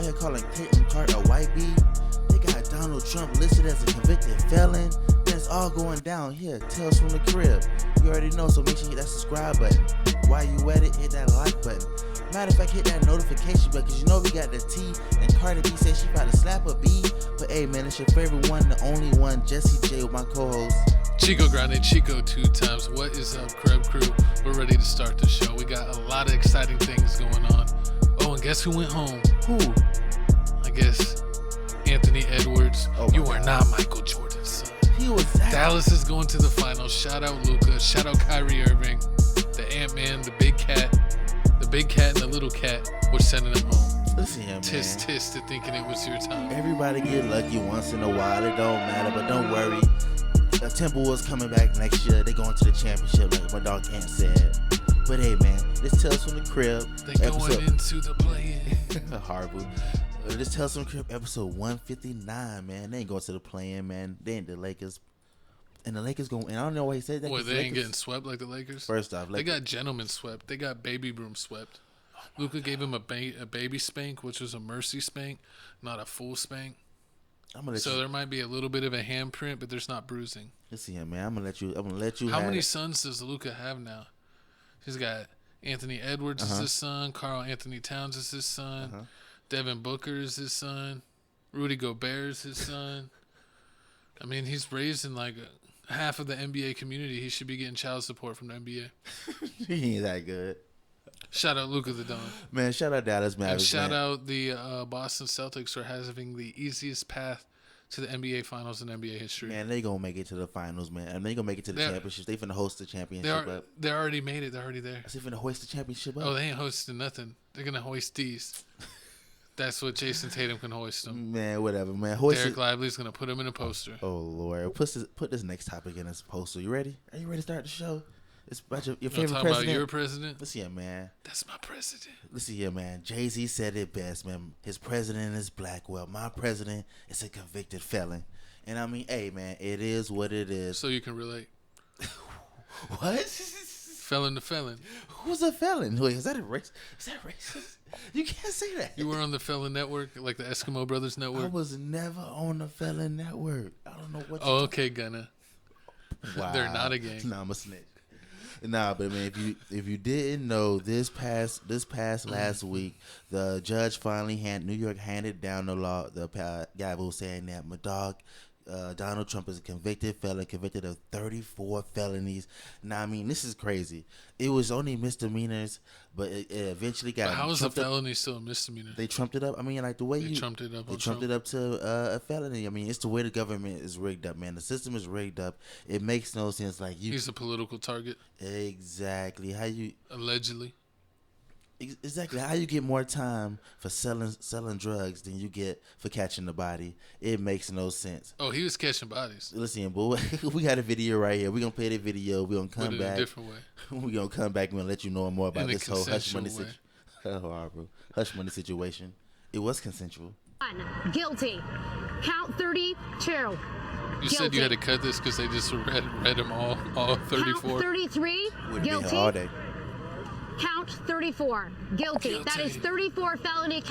out here calling Tatum Cart a white bee. They got Donald Trump listed as a convicted felon. That's all going down here. Tales from the crib. You already know, so make sure you hit that subscribe button. While you at it, hit that like button. Matter of fact, hit that notification button, because you know we got the T, and Cardi B said she about to slap a B. But hey man, it's your favorite one, the only one, Jesse J, with my co-host Chico Grande, Chico 2 times. What is up, Creb Crew? We're ready to start the show. We got a lot of exciting things going on. Oh, and guess who went home? Who? I guess Anthony Edwards. Oh you my are God. not Michael Jordan's son. He was that. Dallas is going to the finals. Shout out Luka. Shout out Kyrie Irving. The Ant-Man, the big cat and the little cat were sending him home. Listen here, man. Tisk tisk to thinking it was your time. Everybody get lucky once in a while. It don't matter, but don't worry. The Timberwolves coming back next year. They going to the championship like my dog Ant said. But hey, man, this Tales from the Crib. They going into the play-in. Horrible. This Tales from the Crib episode 159, man. They ain't going to the play-in, man. They ain't the Lakers. And the Lakers going, and I don't know why he said that. Boy, they ain't getting swept like the Lakers. First off, they got gentlemen swept. They got baby broom swept. Luka gave him a baby spank, which was a mercy spank, not a full spank. So there might be a little bit of a handprint, but there's not bruising. Listen here, man. I'm gonna let you. How many sons does Luka have now? He's got Anthony Edwards is his son. Karl Anthony Towns is his son. Devin Booker is his son. Rudy Gobert is his son. I mean, he's raised in like half of the NBA community. He should be getting child support from the NBA. He ain't that good. Shout out Luka the Don. Man, shout out Dallas Mavericks. And shout out the Boston Celtics for having the easiest path to the NBA Finals in NBA history. Man, they gonna make it to the finals, man. And they gonna make it to the championships. They finna host the championship up. They already made it. They're already there. They finna hoist the championship up. Oh, they ain't hosting nothing. They're gonna hoist these. That's what Jason Tatum can hoist them. Man, whatever, man. Derek Lively's gonna put him in a poster. Oh Lord, put this next topic in this poster. You ready? Are you ready to start the show? It's about your favorite talk president. About your president? Listen here, man. That's my president. Listen here, man. Jay-Z said it best, man. His president is black. Well, my president is a convicted felon. And I mean, hey, man, it is what it is. So you can relate. What? Felon to felon. Who's a felon? Wait, is that a race? Is that racist? You can't say that. You were on the Felon Network, like the Eskimo Brothers Network? I was never on the Felon Network. I don't know what. Oh, okay, Gunna. Wow. They're not a gang. Nah, I'm a snitch. Nah, but man, if you didn't know, this past last week, the judge finally New York handed down the law. The guy was saying that my dog, Donald Trump is a convicted felon, convicted of 34 felonies. Now, I mean, this is crazy. It was only misdemeanors, but it eventually got. But how is a felony still a misdemeanor? They trumped it up. I mean, like the way they trumped it up. They trumped it up to a felony. I mean, it's the way the government is rigged up, man. The system is rigged up. It makes no sense. Like he's a political target. Exactly. How you allegedly. Exactly. How you get more time for selling drugs than you get for catching the body? It makes no sense. Oh, he was catching bodies. Listen, boy, we got a video right here. We're going to play the video. We're going to come back. In a different way. We're going to come back and we'll let you know more about this whole hush money situation. It was consensual. Guilty. Count 32. You said you had to cut this because they just read them all 34. Count 33. We'd Guilty. be here all day. Count 34. Guilty. That is 34 felony.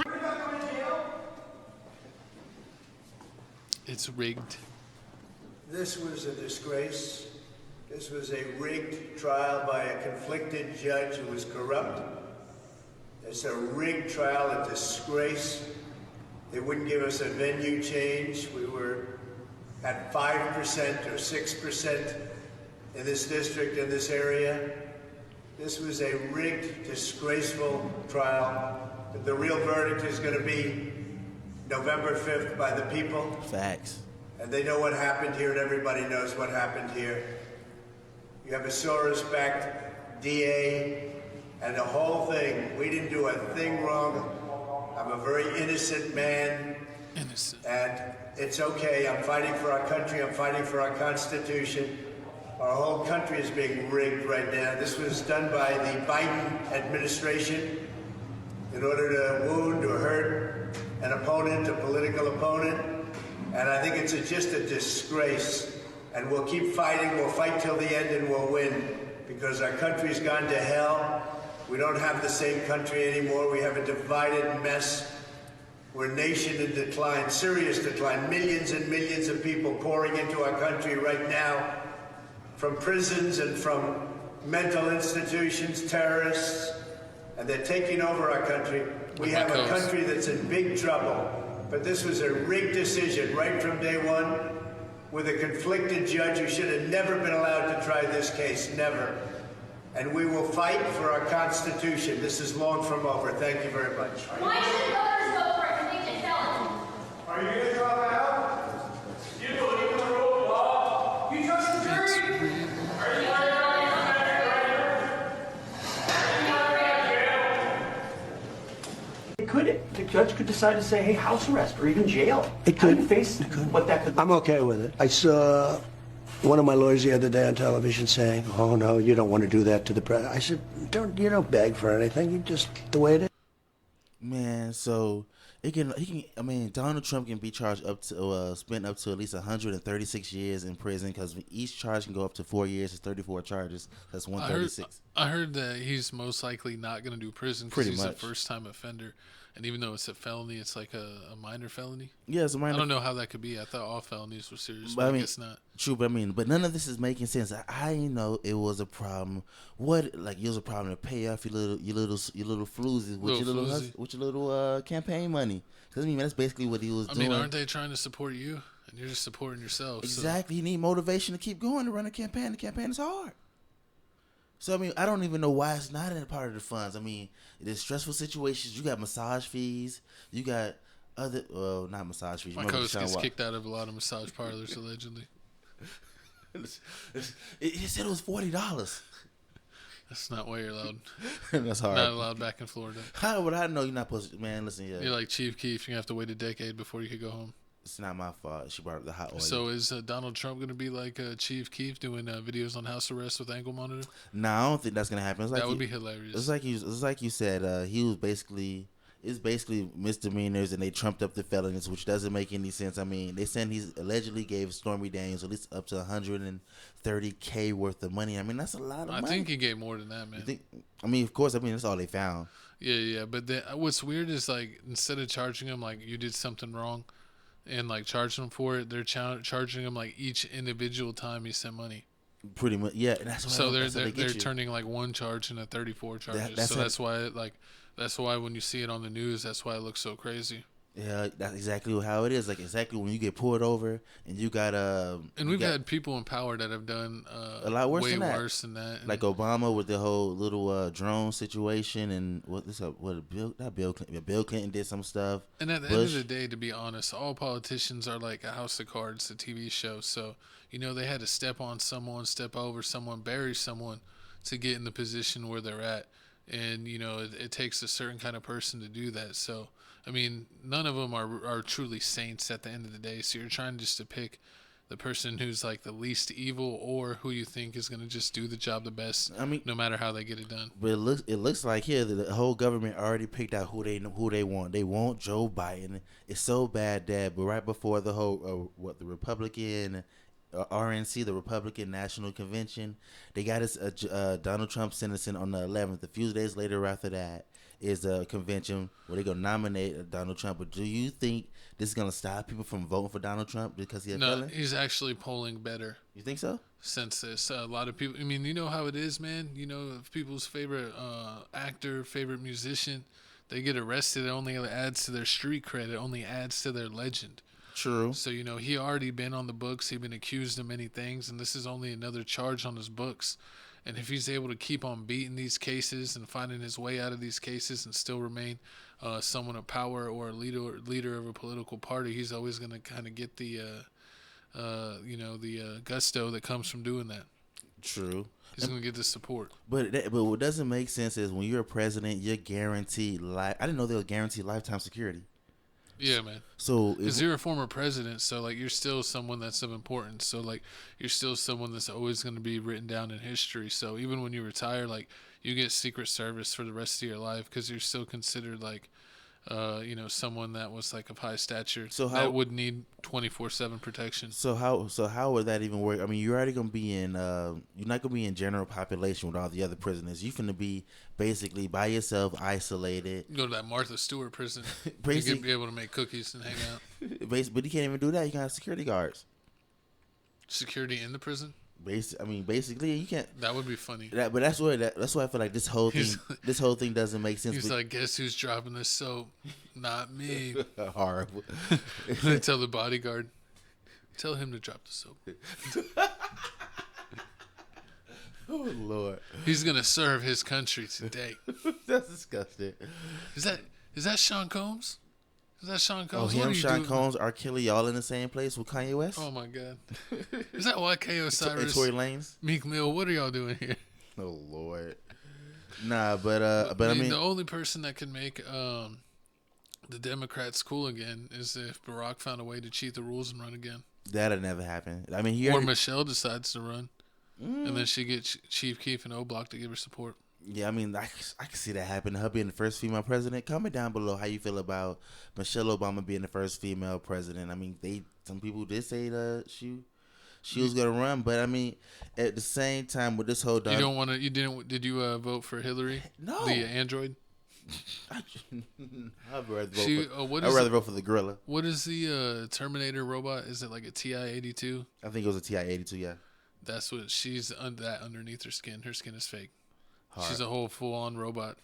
It's rigged. This was a disgrace. This was a rigged trial by a conflicted judge who was corrupt. It's a rigged trial, a disgrace. They wouldn't give us a venue change. We were at 5% or 6% in this district, in this area. This was a rigged, disgraceful trial. The real verdict is going to be November 5th by the people. Facts. And they know what happened here, and everybody knows what happened here. You have a Soros-backed DA, and the whole thing. We didn't do a thing wrong. I'm a very innocent man. Innocent. And it's okay. I'm fighting for our country. I'm fighting for our Constitution. Our whole country is being rigged right now. This was done by the Biden administration in order to wound or hurt an opponent, a political opponent. And I think it's just a disgrace. And we'll keep fighting. We'll fight till the end and we'll win because our country's gone to hell. We don't have the same country anymore. We have a divided mess. We're a nation in decline, serious decline. Millions and millions of people pouring into our country right now from prisons and from mental institutions, terrorists, and they're taking over our country. We have a country that's in big trouble, but this was a rigged decision right from day one with a conflicted judge who should have never been allowed to try this case, never. And we will fight for our Constitution. This is long from over. Thank you very much. Why should voters vote for a convicted felon? Are you going to drop out? You believe in the rule of law? You trust the jury? Are you worried about The judge could decide to say, hey, house arrest or even jail. It How do could. you face what that could be? I'm okay with it. I saw one of my lawyers the other day on television saying, oh, no, you don't want to do that to the president. I said, you don't beg for anything. You just, the way it is. Man, so Donald Trump can be charged up to, spend up to at least 136 years in prison because each charge can go up to 4 years. It's 34 charges. That's 136. I heard that he's most likely not going to do prison because he's a first-time offender. And even though it's a felony, it's like a minor felony. Yeah, it's a minor. I don't know how that could be. I thought all felonies were serious, but I guess not. True, but but none of this is making sense. I know it was a problem. It was a problem to pay off your little floozies with your little campaign money. Because that's basically what he was doing. Aren't they trying to support you? And you're just supporting yourself. Exactly. You need motivation to keep going to run a campaign. The campaign is hard. So, I don't even know why it's not in a part of the funds. There's stressful situations. You got massage fees. You got other, not massage fees. My coach gets kicked out of a lot of massage parlors, allegedly. He said it was $40. That's not why you're allowed. That's hard. Not allowed back in Florida. How would I know you're not supposed to? Man, listen, yeah. You're like Chief Keef. You're going to have to wait a decade before you could go home. It's not my fault. She brought up the hot oil. So is Donald Trump going to be like Chief Keef doing videos on house arrest with ankle monitor? No, I don't think that's going to happen. That would be hilarious. It's like you said. He was basically misdemeanors, and they trumped up the felonies, which doesn't make any sense. They said he's allegedly gave Stormy Daniels at least up to $130K worth of money. That's a lot of money. I think he gave more than that, man. You think? Of course. That's all they found. Yeah. But what's weird is instead of charging him you did something wrong, and charging him for it, they're charging him each individual time he sent money. Pretty much, yeah. And that's why, they're turning one charge into 34 charges. That's why when you see it on the news, that's why it looks so crazy. Yeah, that's exactly how it is. Exactly when you get pulled over and you got and we've had people in power that have done a lot worse way than that. Worse than that. Like Obama with the whole little drone situation, and Bill Clinton did some stuff. And at the end of the day, to be honest, all politicians are like a house of cards, a TV show. So they had to step on someone, step over someone, bury someone to get in the position where they're at. And it takes a certain kind of person to do that. So none of them are truly saints at the end of the day. So you're trying just to pick the person who's the least evil, or who you think is going to just do the job the best. No matter how they get it done. But it looks like here that the whole government already picked out who they want. They want Joe Biden. It's so bad that, but right before the whole the Republican. RNC, the Republican National Convention, they got us Donald Trump sentencing on the 11th. A few days later after that is a convention where they're going to nominate Donald Trump. But do you think this is going to stop people from voting for Donald Trump because he's a felon? No, he's actually polling better. You think so? Since this, a lot of people, you know how it is, man. If people's favorite actor, favorite musician, they get arrested, it only adds to their street cred. It only adds to their legend. True. So, he already been on the books. He's been accused of many things, and this is only another charge on his books. And if he's able to keep on beating these cases and finding his way out of these cases and still remain someone of power or a leader of a political party, he's always going to kind of get the gusto that comes from doing that. True. He's going to get the support. But what doesn't make sense is when you're a president, you're guaranteed I didn't know they were guaranteed lifetime security. Yeah, man. So because you're a former president, so you're still someone that's of importance. So you're still someone that's always going to be written down in history. So even when you retire, you get Secret Service for the rest of your life because you're still considered someone that was like of high stature So that would need 24/7 protection. So how would that even work? I mean, you're already gonna be in you're not gonna be in general population with all the other prisoners. You're gonna be basically by yourself, isolated. You go to that Martha Stewart prison. You Basically, can be able to make cookies and hang out. but you can't even do that. You can have security guards. Security in the prison? Basically, you can't. That would be funny. But that's why I feel like this whole thing doesn't make sense. He's like, guess who's dropping the soap? Not me. Horrible. They tell the bodyguard, tell him to drop the soap. Oh Lord. He's gonna serve his country today. That's disgusting. Is that Sean Combs? Is that Sean Oh, Combs? him, Sean Combs, R. Kelly, all in the same place with Kanye West? Oh my God. Is that YK Osiris? And Tory Lanez? Meek Mill, what are y'all doing here? Oh Lord. Nah, but I mean the only person that can make the Democrats cool again is if Barack found a way to cheat the rules and run again. That'll never happen. I mean, or Michelle decides to run, and then she gets Chief Keef and O-Block to give her support. Yeah, I mean, I can see that happen. Her being the first female president. Comment down below how you feel about Michelle Obama being the first female president. I mean, some people did say that she was gonna run, but I mean, at the same time with this whole did you vote for Hillary? No, the android. I'd rather vote for the gorilla. What is the Terminator robot? Is it like a TI-82? I think it was a TI-82. Yeah, that's what she's that underneath her skin. Her skin is fake. Hard. She's a whole full-on robot.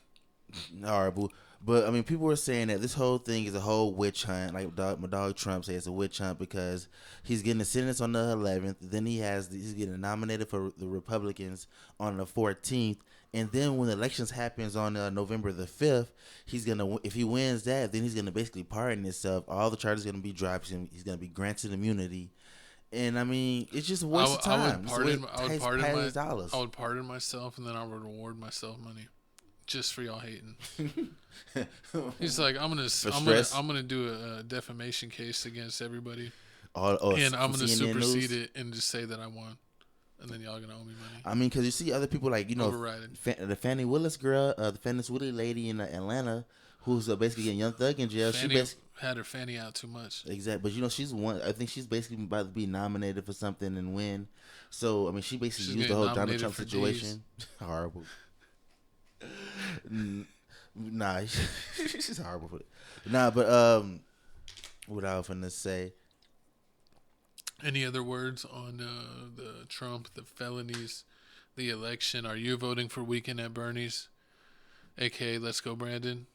Horrible. But I mean, people were saying that this whole thing is a whole witch hunt. Like my dog Trump says, it's a witch hunt because he's getting a sentence on the 11th. Then he's getting nominated for the Republicans on the 14th. And then when the elections happens on November the 5th, if he wins that, then he's gonna basically pardon himself. All the charges are gonna be dropped. He's gonna be granted immunity. And I mean, it's just a waste of time. I would pardon myself, and then I would reward myself money, just for y'all hating. He's like, I'm gonna do a defamation case against everybody, and I'm gonna supersede it and just say that I won, and then y'all gonna owe me money. I mean, because you see other people like overriding the Fannie Willis girl, the Fannie Willis lady in Atlanta, who's basically getting Young Thug in jail. She had her fanny out too much. Exactly, but she's one. I think she's basically about to be nominated for something and win. So I mean, she basically used the whole Donald Trump situation. Horrible. Nah, she's horrible for it. Nah, but what I was finna say. Any other words on the Trump, the felonies, the election? Are you voting for Weekend at Bernie's? AKA, let's go, Brandon.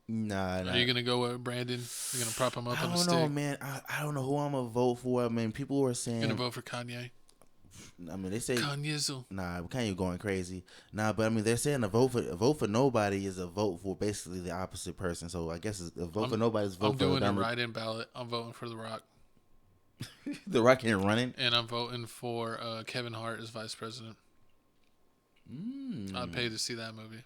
Nah. Are you gonna go with Brandon? You're gonna prop him up on the stick? I don't know, man. I don't know who I'm gonna vote for. I mean, people were saying you're gonna vote for Kanye. I mean, they say Kanyezel. Nah, Kanye going crazy. Nah, but I mean, they're saying a vote for nobody is a vote for basically the opposite person. So I guess a vote for nobody is a vote for. I'm doing a write-in ballot. I'm voting for The Rock. The Rock ain't running. And I'm voting for Kevin Hart as vice president. I'd pay to see that movie.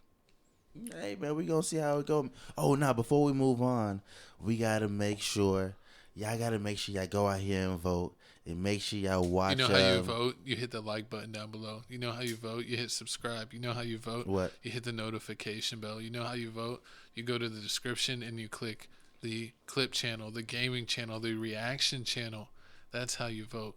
Hey man, we gonna see how it go. Oh, now before we move on, we gotta make sure y'all go out here and vote, and make sure y'all watch. You know how you vote? You hit the like button down below. You know how you vote? You hit subscribe. You know how you vote? What? You hit the notification bell. You know how you vote? You go to the description and you click the clip channel, the gaming channel, the reaction channel. That's how you vote.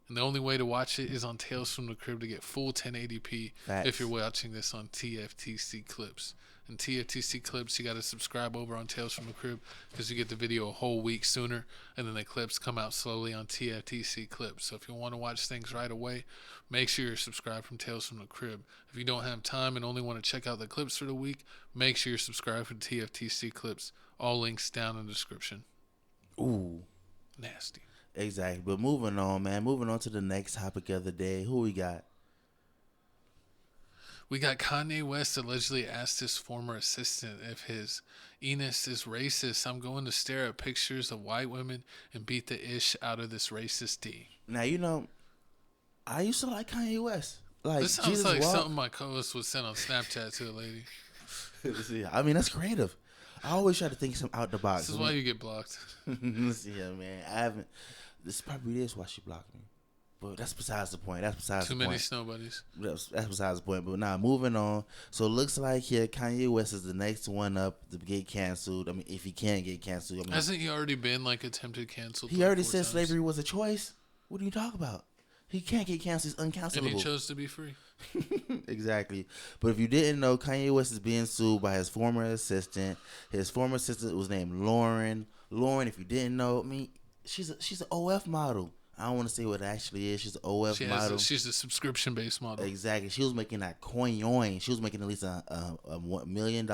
And the only way to watch it is on Tales from the Crib to get full 1080p. Facts. If you're watching this on TFTC Clips. And TFTC Clips, you got to subscribe over on Tales from the Crib because you get the video a whole week sooner. And then the clips come out slowly on TFTC Clips. So if you want to watch things right away, make sure you're subscribed from Tales from the Crib. If you don't have time and only want to check out the clips for the week, make sure you're subscribed for TFTC Clips. All links down in the description. Ooh. Nasty. Exactly. But moving on, man. Moving on to the next topic of the day. Who we got? We got Kanye West allegedly asked his former assistant if his anus is racist. I'm going to stare at pictures of white women and beat the ish out of this racist D. Now, you know, I used to like Kanye West. Like, this sounds Jesus like something my co-host would send on Snapchat to a lady. See, I mean, that's creative. I always try to think something out the box. This is why you get blocked. Yeah, man. I haven't. This probably is why she blocked me. But that's besides the point. That's besides Too the many point. snow bunnies. That's besides the point. But now moving on. So it looks like here Kanye West is the next one up to get canceled. I mean, if he can get canceled. I mean, Hasn't he already been like attempted canceled? he like already 4 said times? slavery was a choice. What do you talk about? He can't get canceled. He's uncancelable. And he chose to be free. Exactly. But if you didn't know, Kanye West is being sued by his former assistant. His former assistant was named Lauren. Lauren, if you didn't know, I mean, she's an OF model. I don't want to say what it actually is. She's an OF model. She's a subscription-based model. Exactly. She was making that coin. She was making at least $1 million,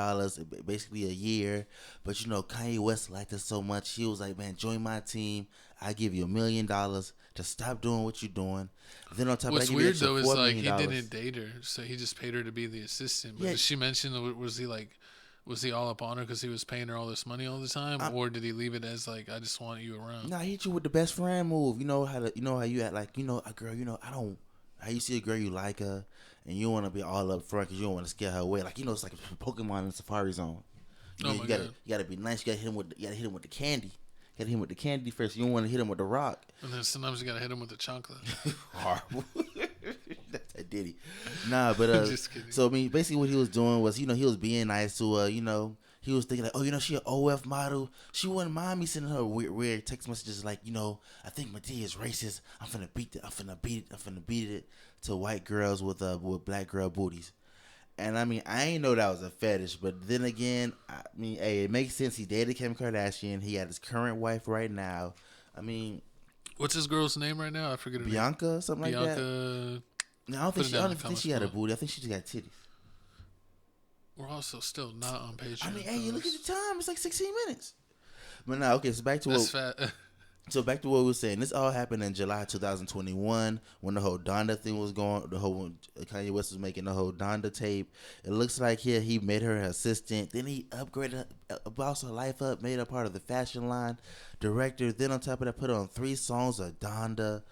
basically a year. But Kanye West liked her so much. He was like, "Man, join my team. I give you $1 million to stop doing what you're doing." Then on top What's of that, weird though $4 is like he million. didn't date her, so he just paid her to be the assistant. But Yeah. did she mention, was he all up on her because he was paying her all this money all the time, or did he leave it as like, I just want you around? Nah, he hit you with the best friend move. You know how you act like a girl. How you see a girl you like her, and you want to be all up front because you don't want to scare her away. Like it's like a Pokemon in Safari Zone. You gotta be nice. You gotta hit him with the candy. You gotta hit him with the candy first. You don't want to hit him with the rock. And then sometimes you gotta hit him with the chocolate. Horrible. That's a Diddy. Nah, but Just kidding. so I mean, basically what he was doing was, he was being nice to her. He was thinking like, she an OF model. She wouldn't mind me sending her weird text messages like, I think Madea is racist. I'm finna beat it to white girls with black girl booties. And I mean, I ain't know that was a fetish, but then again, I mean, hey, it makes sense. He dated Kim Kardashian. He got his current wife right now. I mean, What's his girl's name right now? I forget her name. Bianca, something like that. Bianca. No, I don't think she had a booty. I think she just got titties. We're also still not on Patreon. I mean, hey, you look at the time. It's like 16 minutes. But now, okay, so back to That's what... fat. So back to what we were saying. This all happened in July 2021 when the whole Donda thing was going. Kanye West was making the whole Donda tape. It looks like here he made her assistant. Then he upgraded, bossed her life up, made her part of the fashion line director. Then on top of that, put on 3 songs of Donda.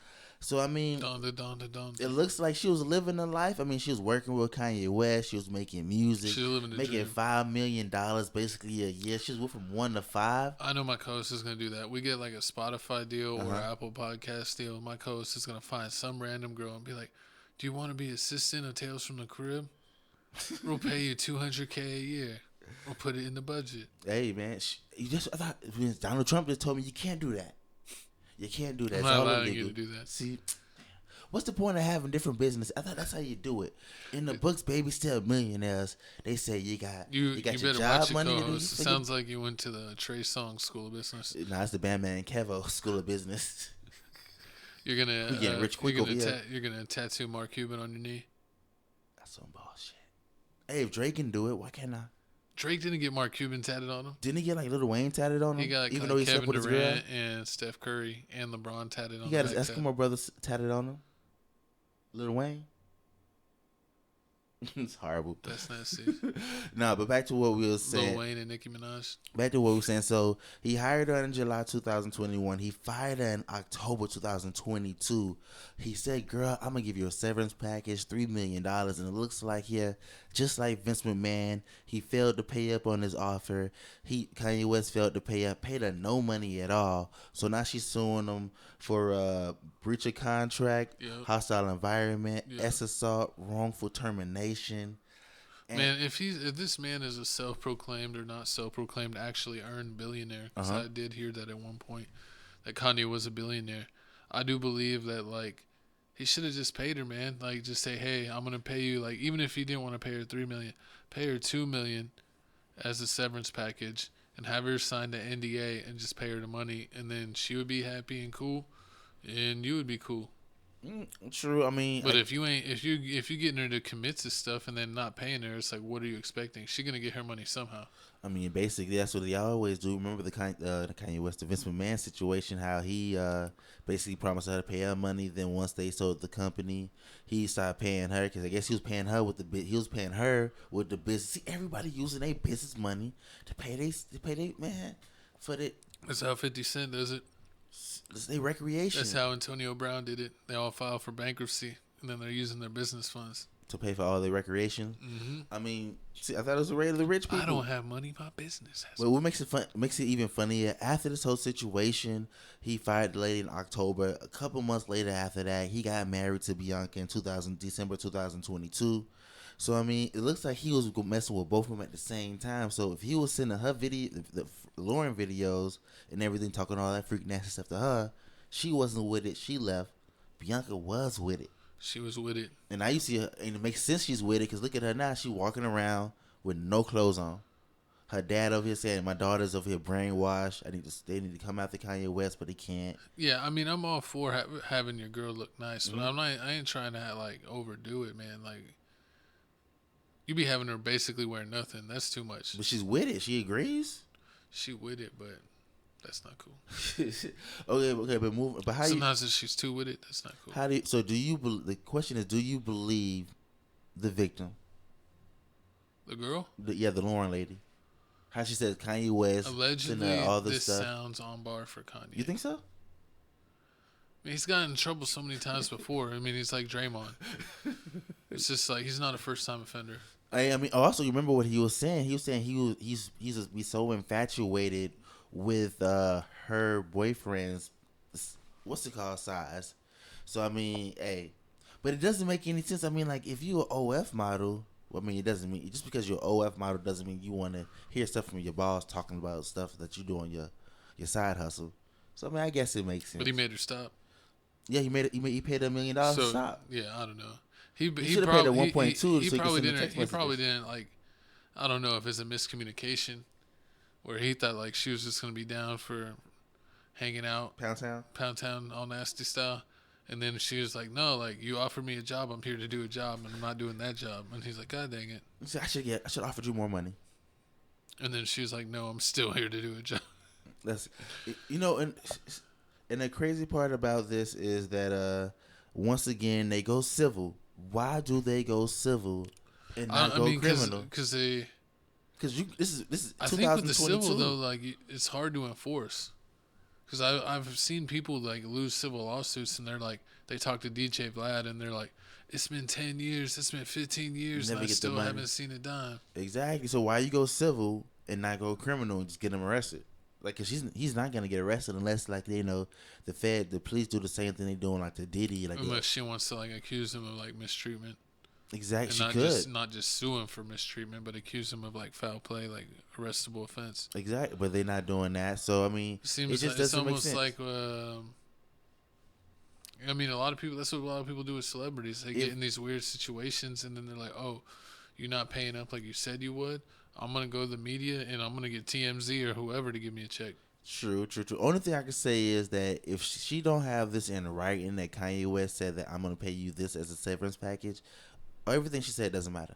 So I mean, Donda. it looks like she was living a life. I mean, she was working with Kanye West. She was making music. She was living the making dream. $5 million basically a year. She was went from 1 to 5. I know my co-host is gonna do that. We get like a Spotify deal or Apple Podcast deal. My co-host is gonna find some random girl and be like, "Do you want to be assistant of Tales from the Crib? We'll pay you $200K a year. We'll put it in the budget." Hey man, I thought Donald Trump just told me you can't do that. You can't do that. I'm It's not all allowing illegal. you to do that. See, what's the point of having different business? I thought that's how you do it. In the books, baby, still millionaires. They say you got You your better job watch it, money. co-host. It sounds like you went to the Trey Songz School of Business. Nah, it's the Bandman Kevo School of Business. You're gonna We getting rich quick over here. You're gonna tattoo Mark Cuban on your knee. That's some bullshit. Hey, if Drake can do it, why can't I? Drake didn't get Mark Cuban tatted on him. Didn't he get like Lil Wayne tatted on him? He got even though he slept Kevin with his girl. Durant and Steph Curry and LeBron tatted on him. He got his Eskimo brothers tatted on him. Lil Wayne. It's horrible. That's nasty. Nah, but back to what we were saying. Lil Wayne and Nicki Minaj. Back to what we were saying. So he hired her in July 2021. He fired her in October 2022. He said, "Girl, I'm gonna give you a severance package, $3 million." And it looks like just like Vince McMahon, he failed to pay up on his offer. Kanye West failed to pay up, paid her no money at all. So now she's suing him for breach of contract, Yep. hostile environment, Yep. assault, wrongful termination. Man, if this man is a self-proclaimed or not self-proclaimed actually earned billionaire, because I did hear that at one point that Kanye was a billionaire. I do believe that like he should have just paid her, man. Like just say, "Hey, I'm gonna pay you." Like even if he didn't want to pay her $3 million, pay her $2 million as a severance package, and have her sign the NDA and just pay her the money, and then she would be happy and cool, and you would be cool. True. I mean, But if you getting her to commit to stuff and then not paying her, it's like, what are you expecting? She's gonna get her money somehow. I mean, basically, that's what they always do. Remember the Kanye West, the Vince McMahon situation, how he basically promised her to pay her money. Then once they sold the company, he started paying her because I guess he was paying her with the business. See, everybody using their business money to pay they man for the. That's how 50 Cent does it. It's their recreation. That's how Antonio Brown did it. They all filed for bankruptcy, and then they're using their business funds. to pay for all their recreation. I mean, see, I thought it was a raid of the rich people. I don't have money. My business has. Well, what makes it fun? Makes it even funnier. After this whole situation, he fired the lady in October. A couple months later, after that, he got married to Bianca in December 2022. So I mean, it looks like he was messing with both of them at the same time. So if he was sending her the Lauren videos and everything, talking all that freak nasty stuff to her, she wasn't with it. She left. Bianca was with it. She was with it. And now you see her, and it makes sense she's with it, because look at her now. She's walking around with no clothes on. Her dad over here saying, my daughter's over here brainwashed. They need to come after Kanye West, but they can't. Yeah, I mean, I'm all for having your girl look nice, but I ain't trying to like overdo it, man. Like, you be having her basically wear nothing. That's too much. But she's with it. She agrees. She with it, but that's not cool. okay, but move. But how sometimes if she's too with it, that's not cool. The question is, do you believe the victim? The girl? The Lauren lady. How she says Kanye West. Allegedly, all this this stuff. sounds on bar for Kanye. You think so? I mean, he's gotten in trouble so many times before. I mean, he's like Draymond. It's just like he's not a first-time offender. I mean, also you remember what he was saying. He was saying he's so infatuated with her boyfriend's size. So I mean, hey, but it doesn't make any sense. I mean, like if you're an OF model, I mean, it doesn't mean just because you're an OF model doesn't mean you want to hear stuff from your boss talking about stuff that you do on your side hustle. So I mean, I guess it makes sense. But he made her stop. Yeah, he paid her $1 million to stop. Yeah, I don't know. He should have paid her 1.2. He probably didn't like. I don't know if it's a miscommunication, where he thought like she was just gonna be down for hanging out, Pound Town, all nasty style, and then she was like, "No, like you offered me a job. I'm here to do a job, and I'm not doing that job." And he's like, "God dang it!" I should offer you more money. And then she was like, "No, I'm still here to do a job." That's, and the crazy part about this is that once again they go civil. Why do they go civil and not go criminal? Because this is I 2022. think with the civil though, like it's hard to enforce. Because I've seen people like lose civil lawsuits and they're like they talk to DJ Vlad and they're like, it's been 10 years, it's been 15 years, and I still haven't seen a dime. Exactly. So why you go civil and not go criminal and just get him arrested? Like, cause he's not gonna get arrested unless like the police do the same thing they doing like the Diddy. Like unless she wants to like accuse him of like mistreatment. Exactly, and not just sue him for mistreatment, but accuse him of like foul play, like arrestable offense. Exactly, but they're not doing that. So I mean, it just doesn't make sense. Like, I mean, a lot of people. That's what a lot of people do with celebrities. They get in these weird situations, and then they're like, "Oh, you're not paying up like you said you would. I'm gonna go to the media and I'm gonna get TMZ or whoever to give me a check." True. Only thing I can say is that if she don't have this in writing that Kanye West said that I'm gonna pay you this as a severance package, everything she said doesn't matter.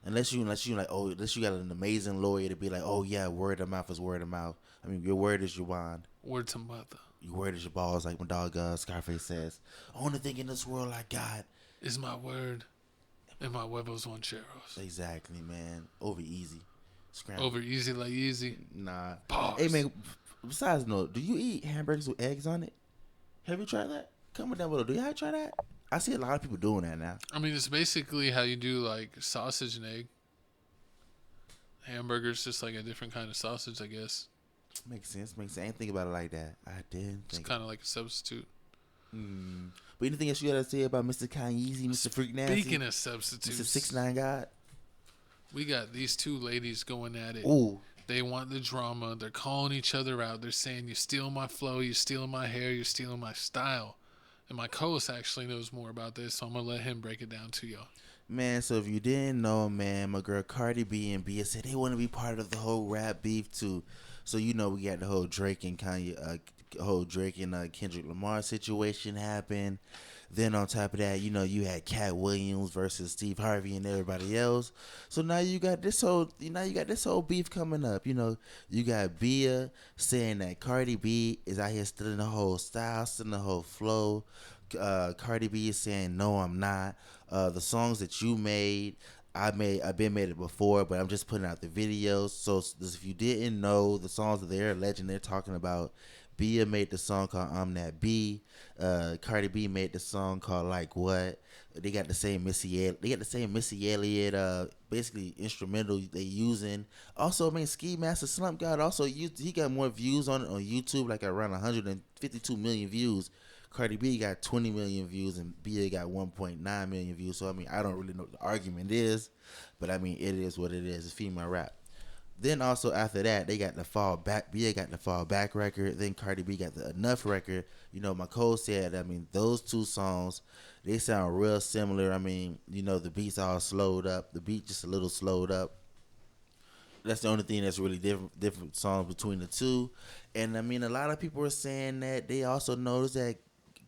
Unless you got an amazing lawyer to be like, oh yeah, word of mouth is word of mouth. I mean, your word is your bond. Word to mother. Your word is your balls, like my dog Scarface says. Only thing in this world I got is my word and my huevos rancheros. Exactly, man. Over easy. Scramble. Over easy like easy. Nah. Pause. Hey man, besides note, do you eat hamburgers with eggs on it? Have you tried that? Comment down below. Do y'all try that? I see a lot of people doing that now. I mean, it's basically how you do like sausage and egg. Hamburger's just like a different kind of sausage, I guess. Makes sense. I didn't think about it like that. I didn't. It's kind of like a substitute. But anything else you got to say about Mr. Kanye, Mr. Freak Nasty? Speaking of substitutes, Mr. 6ix9ine God, we got these two ladies going at it. Ooh. They want the drama. They're calling each other out. They're saying, "You're stealing my flow. You're stealing my hair. You're stealing my style." And my co-host actually knows more about this, so I'm gonna let him break it down to y'all. Man, so if you didn't know, man, my girl Cardi B and Bia said they want to be part of the whole rap beef too. So we got the whole Drake and Kanye, Kendrick Lamar situation happen. Then on top of that, you had Cat Williams versus Steve Harvey and everybody else. So now you got this whole beef coming up. You got Bia saying that Cardi B is out here stealing the whole style, stealing the whole flow. Cardi B is saying, no, I'm not. The songs that you made, I've been made it before, but I'm just putting out the videos. So if you didn't know, the songs that they're alleging they're talking about Bia made the song called I'm That B. Cardi B made the song called Like What. They got the same Missy Elliott, basically instrumental they using. Also, I mean, Ski Master Slump God also used. He got more views on YouTube, like around 152 million views. Cardi B got 20 million views and Bia got 1.9 million views. So I mean, I don't really know what the argument is, but I mean, it is what it is. It's female rap. Then also after that, they got the Fall Back. Bia got the Fall Back record. Then Cardi B got the Enough record. You know, my code said, I mean, those two songs, they sound real similar. I mean, you know, the beats all slowed up. The beat just a little slowed up. That's the only thing that's really different songs between the two. And I mean, a lot of people are saying that they also noticed that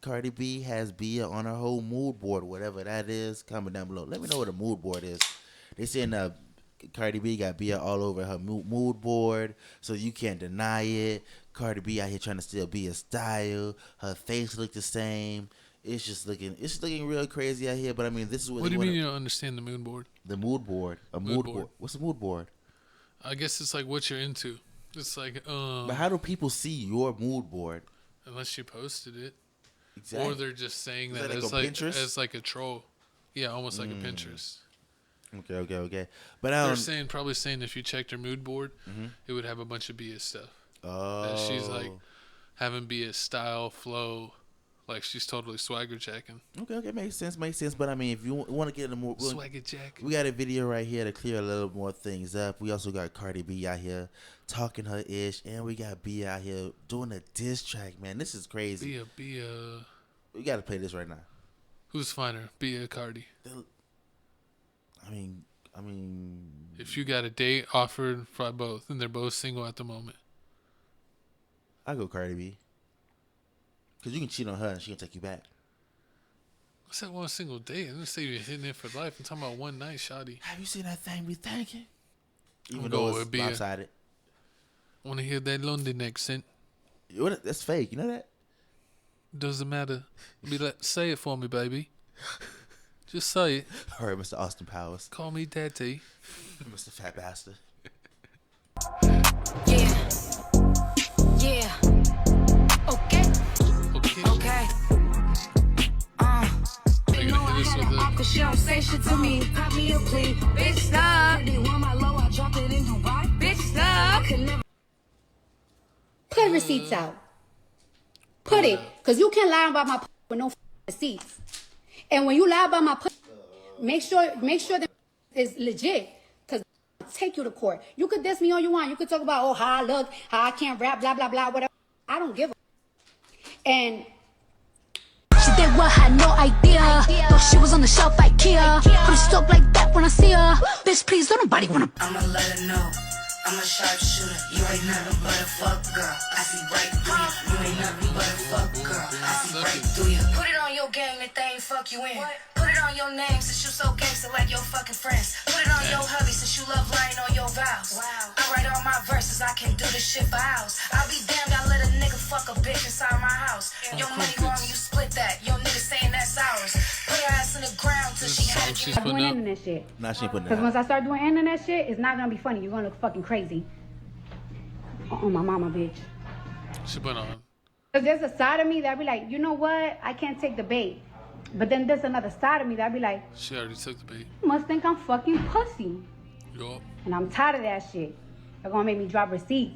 Cardi B has Bia on her whole mood board, whatever that is. Comment down below. Let me know what a mood board is. They saying Cardi B got Bia all over her mood board, so you can't deny it. Cardi B out here trying to steal Bia's style. Her face look the same. It's just looking real crazy out here. But I mean, this is what. What do you mean you don't understand the mood board? The mood board. Mood board. What's a mood board? I guess it's like what you're into. It's like But how do people see your mood board? Unless you posted it. Exactly. Or they're just saying that Pinterest? as like a troll. Yeah, almost like a Pinterest. Okay. But they're probably saying if you checked her mood board, it would have a bunch of Bia stuff. Oh. That she's like having Bia style, flow, like she's totally swagger jacking. Okay, makes sense. But I mean, if you want to get into more swagger jack, we got a video right here to clear a little more things up. We also got Cardi B out here talking her ish, and we got Bia out here doing a diss track. Man, this is crazy. Bia. We got to play this right now. Who's finer, Bia or Cardi? I mean, if you got a date offered for both, and they're both single at the moment, I go Cardi B. Cause you can cheat on her and she can take you back. What's that one single date? I didn't say you're hitting it for life. I'm talking about one night, shawty. Have you seen that thing we thinking? Even though it's lopsided. Want to hear that London accent? That's fake. You know that? Doesn't matter. Say it for me, baby. Just say it. All right, Mr. Austin Powers. Call me Daddy. Mr. Fat Bastard. Yeah. Okay. Are you gonna hit us with it? Cause she don't say shit to me. Pop me a plea. Bitch, stop. They want my low, I dropped it in Hawaii. Bitch, stop. Put receipts out. Put it. Because you can't lie about my with no receipts. And when you lie about my make sure that it's legit. Because take you to court. You could diss me all you want. You could talk about, how I look, how I can't rap, blah, blah, blah, whatever. I don't give a. And She did what, had no idea. Thought she was on the shelf IKEA. Put a stalk like that when I see her. Bitch, please, don't nobody wanna. I'ma let her know. I'm a sharpshooter. You ain't nothing but a fuck girl. I see right through you. You ain't nothing but a fuck girl. I see right through you. Put it on your gang that they ain't fuck you in. Put it on your name since you so gangster like your fucking friends. Put it on your hubby since you love lying on your vows. I write all my verses, I can do this shit for hours. I'll be damned, I let a nigga fuck a bitch inside my house. Your money wrong, you split that. Your nigga saying that's ours. Put her ass in the ground till she had you. I'm doing internet shit. Nah, she ain't putting that. Because once I start doing internet shit, it's not going to be funny. You're going to look fucking crazy. Oh, my mama, bitch. She put on. Because there's a side of me that be like, you know what? I can't take the bait. But then there's another side of me that be like, She already took the bait. you must think I'm fucking pussy. Yup. And I'm tired of that shit. Y'all gonna make me drop receipts.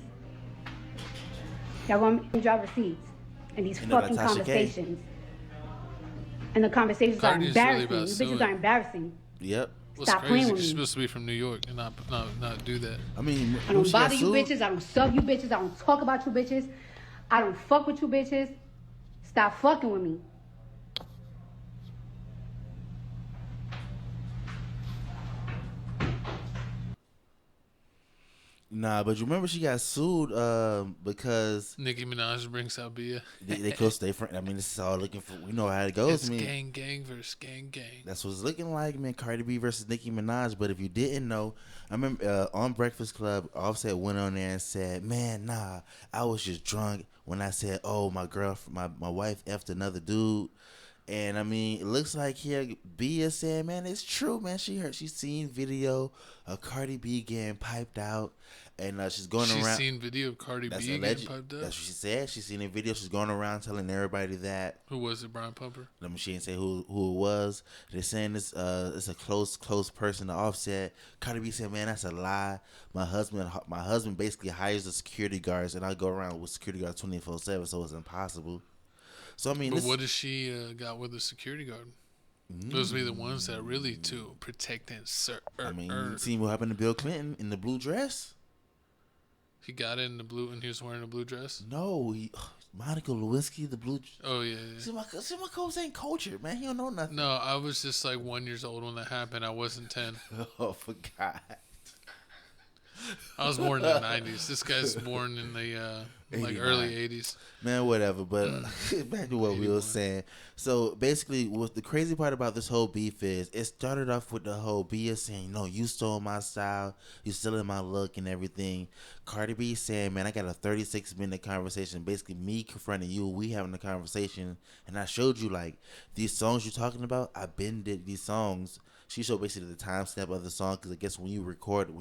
Y'all gonna make me drop receipts. And these fucking conversations. And the conversations are Cardi's really embarrassing. about You suing. bitches are embarrassing. Yep. What's Stop crazy? playing with She's me. supposed to be from New York and not do that. I mean, I don't bother you bitches. I don't sub you bitches. I don't talk about you bitches. I don't fuck with you bitches. Stop fucking with me. Nah, but you remember she got sued because Nicki Minaj brings out Bia. they close stay friend. I mean, this is all looking for. We know how it goes. It's I mean, gang versus gang. that's what it's looking like, man. Cardi B versus Nicki Minaj. But if you didn't know, I remember on Breakfast Club, Offset went on there and said, "Man, nah, I was just drunk when I said, oh, my girlfriend, my wife effed another dude." And I mean, it looks like here Bia said, man, it's true, man. She seen video of Cardi B getting piped out. And she's going She's around. seen video of Cardi That's B alleged. getting piped up. That's what she said. She's seen a video. She's going around telling everybody that. Who was it, Brian Pumper? I mean, she didn't say who it was. They're saying it's a close person to Offset. Cardi B said, "Man, that's a lie. My husband basically hires the security guards, and I go around with security guards 24/7, so it's impossible." So I mean, but what does she got with the security guard? Those would be the ones that really to protect and serve. I mean, you seen what happened to Bill Clinton in the blue dress? He got it in the blue, and he was wearing a blue dress. No, Monica Lewinsky, the blue. Oh yeah. See, my coach ain't cultured, man. He don't know nothing. No, I was just like 1 year old when that happened. I wasn't 10. Oh, forgot. I was born in the 90s. This guy's born in the early 80s. Man, whatever. But back to what 81. we were saying. So basically, what the crazy part about this whole beef is, it started off with the whole Bia saying, "No, you stole my style. You stealing my look and everything." Cardi B saying, "Man, I got a 36-minute conversation. Basically, me confronting you. We having a conversation, and I showed you like these songs you're talking about. I been did these songs." She showed basically the timestamp of the song, because I guess when you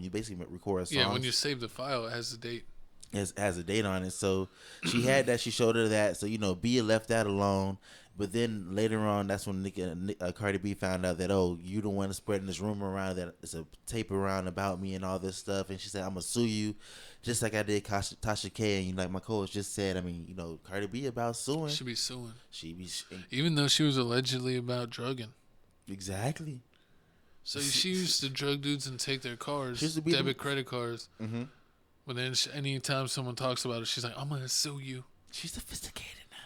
basically record a song, Yeah, when you save the file, it has the date. It has a date on it. So she had that. She showed her that. So Bia left that alone. But then later on, that's when Cardi B found out that, oh, you the one spreading this rumor around that it's a tape around about me and all this stuff. And she said, "I'm gonna sue you, just like I did Tasha K." And like my coach just said, I mean, Cardi B about suing. She be suing. Even though she was allegedly about drugging. Exactly. So she used to drug dudes and take their cars, debit credit cards. Mm-hmm. But then anytime someone talks about it, she's like, "I'm gonna sue you." She's sophisticated now.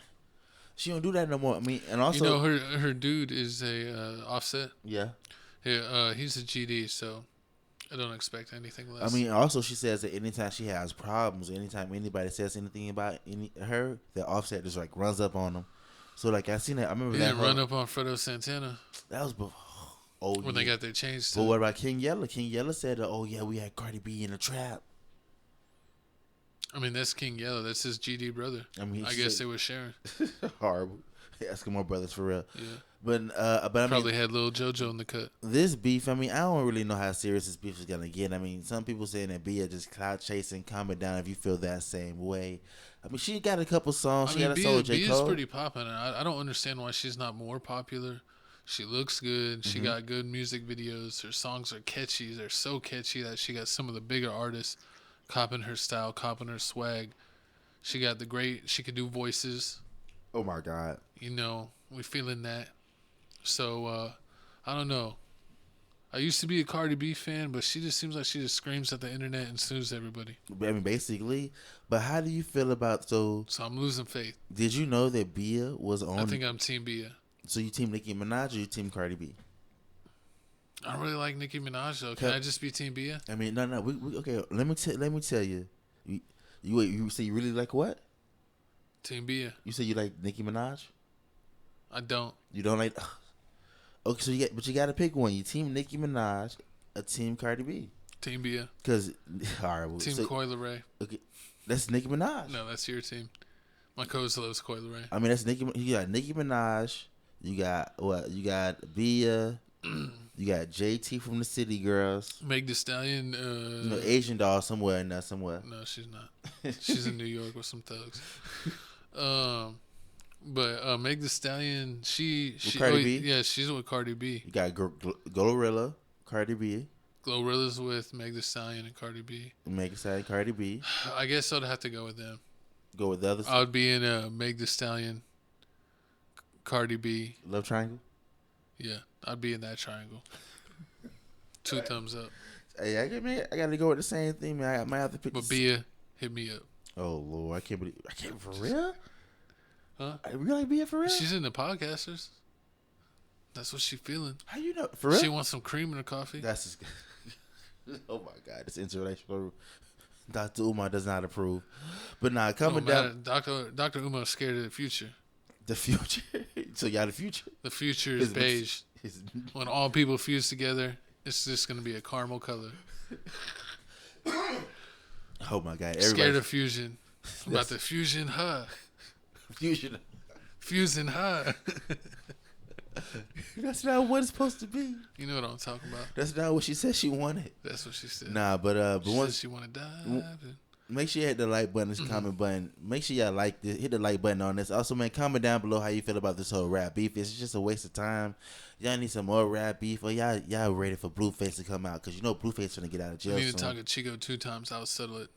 She don't do that no more. I mean, and also, her dude is a Offset. Yeah. He's a GD, so I don't expect anything less. I mean, also she says that anytime she has problems, anytime anybody says anything about her, that Offset just like runs up on them. So like I seen that. I remember he that didn't run up on Fredo Santana. That was before. Oh, when they got their chains. But what about King Yella? King Yella said, "Oh yeah, we had Cardi B in a trap." I mean, that's King Yella. That's his GD brother. I mean, I guess they were sharing. Horrible. Eskimo brothers for real. Yeah. But I probably mean, had Lil JoJo in the cut. This beef, I mean, I don't really know how serious this beef is gonna get. I mean, some people saying that Bia just cloud chasing. Comment down if you feel that same way. I mean, she got a couple songs. She got a song with J. Cole. Bia's pretty popping. I don't understand why she's not more popular. She looks good. She got good music videos. Her songs are catchy. They're so catchy that she got some of the bigger artists copping her style, copping her swag. She got she could do voices. Oh my God. We feeling that. So, I don't know. I used to be a Cardi B fan, but she just seems like she just screams at the internet and sues everybody. I mean, basically. But how do you feel about So I'm losing faith. Did you know that Bia was on? I think I'm Team Bia. So you team Nicki Minaj or you team Cardi B? I don't really like Nicki Minaj though. Can I just be Team Bia? I mean, no. We okay. Let me tell you. You say you really like what? Team Bia. You say you like Nicki Minaj? I don't. You don't like? Okay, so you got to pick one. You team Nicki Minaj, a team Cardi B. Team Bia. Because horrible. Team Coi Leray. Okay, that's Nicki Minaj. No, that's your team. My coach loves Coi Leray. I mean, that's Nicki. You got Nicki Minaj. You got what? You got Bia. You got JT from the City Girls. Meg Thee Stallion. Asian doll somewhere in there somewhere. No, she's not. She's in New York with some thugs. But Meg Thee Stallion, she Cardi B? Yeah, she's with Cardi B. You got Glorilla, Cardi B. Glorilla's with Meg Thee Stallion and Cardi B. Meg Thee Stallion, Cardi B. I guess I'd have to go with them. Go with the others. I would be in Meg Thee Stallion, Cardi B. Love triangle. Yeah, I'd be in that triangle. 2 thumbs up. Hey, I got to go with the same thing, man. I might have to pick. But Bia, hit me up. Oh Lord, I can't for real. Huh? I really Bia for real. She's in the podcasters. That's what she feeling. How you know? For real? She wants some cream in her coffee. That's just. Oh my God, it's interracial. Dr. Umar does not approve. But nah, coming down. Dr. Umar is scared of the future. The future. So y'all the future. The future is beige. When all people fuse together, it's just gonna be a caramel color. Oh my God! Scared of fusion. About the fusion, huh? Fusion. Fusing, huh? That's not what it's supposed to be. You know what I'm talking about. That's not what she said she wanted. That's what she said. Nah, but she once said she want to dive. make sure you hit the like button, this comment button. Make sure y'all like this, hit the like button on this. Also, man, comment down below how you feel about this whole rap beef. It's just a waste of time. Y'all need some more rap beef, or y'all ready for Blueface to come out? Cause you know Blueface gonna get out of jail. We need soon. to talk to Chico 2 times. I'll settle it.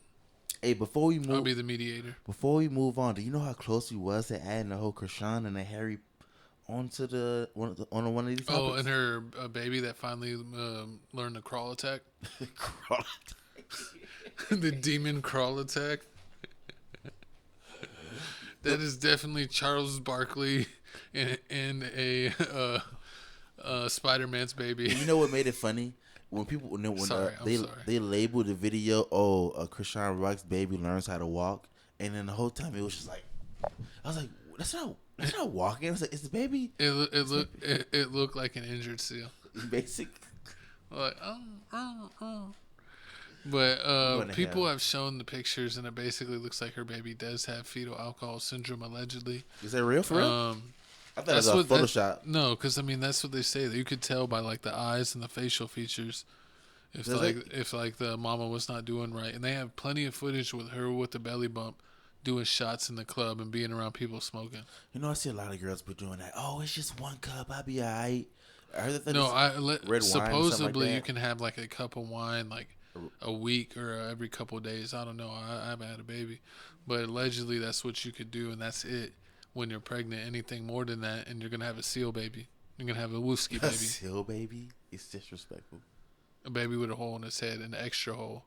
Hey, before we move, I'll be the mediator. Before we move on, do you know how close we was to adding the whole Krishan and the Harry onto the one of these topics? Oh, and her baby that finally learned the crawl attack. Crawl attack. The demon crawl attack. That is definitely Charles Barkley and a Spider-Man's baby. You know what made it funny? When people when they labeled the video, Krishan Rock's baby learns how to walk, and then the whole time it was just like, I was like, that's not walking. I was like, it's the baby. It looked like an injured seal. Basic. Like But people have shown the pictures, and it basically looks like her baby does have fetal alcohol syndrome, allegedly. Is that real for real? I thought it was a Photoshop. No, because I mean that's what they say. You could tell by like the eyes and the facial features if the mama was not doing right. And they have plenty of footage with her with the belly bump doing shots in the club and being around people smoking. You know, I see a lot of girls be doing that. Oh, it's just one cup. I'll be alright. I heard that. Red wine. Supposedly like you can have like a cup of wine like a week or every couple of days. I don't know. I haven't had a baby, but allegedly that's what you could do, and that's it. When you're pregnant, anything more than that, and you're gonna have a seal baby. You're gonna have a wooski baby. A seal baby? It's disrespectful. A baby with a hole in its head, an extra hole.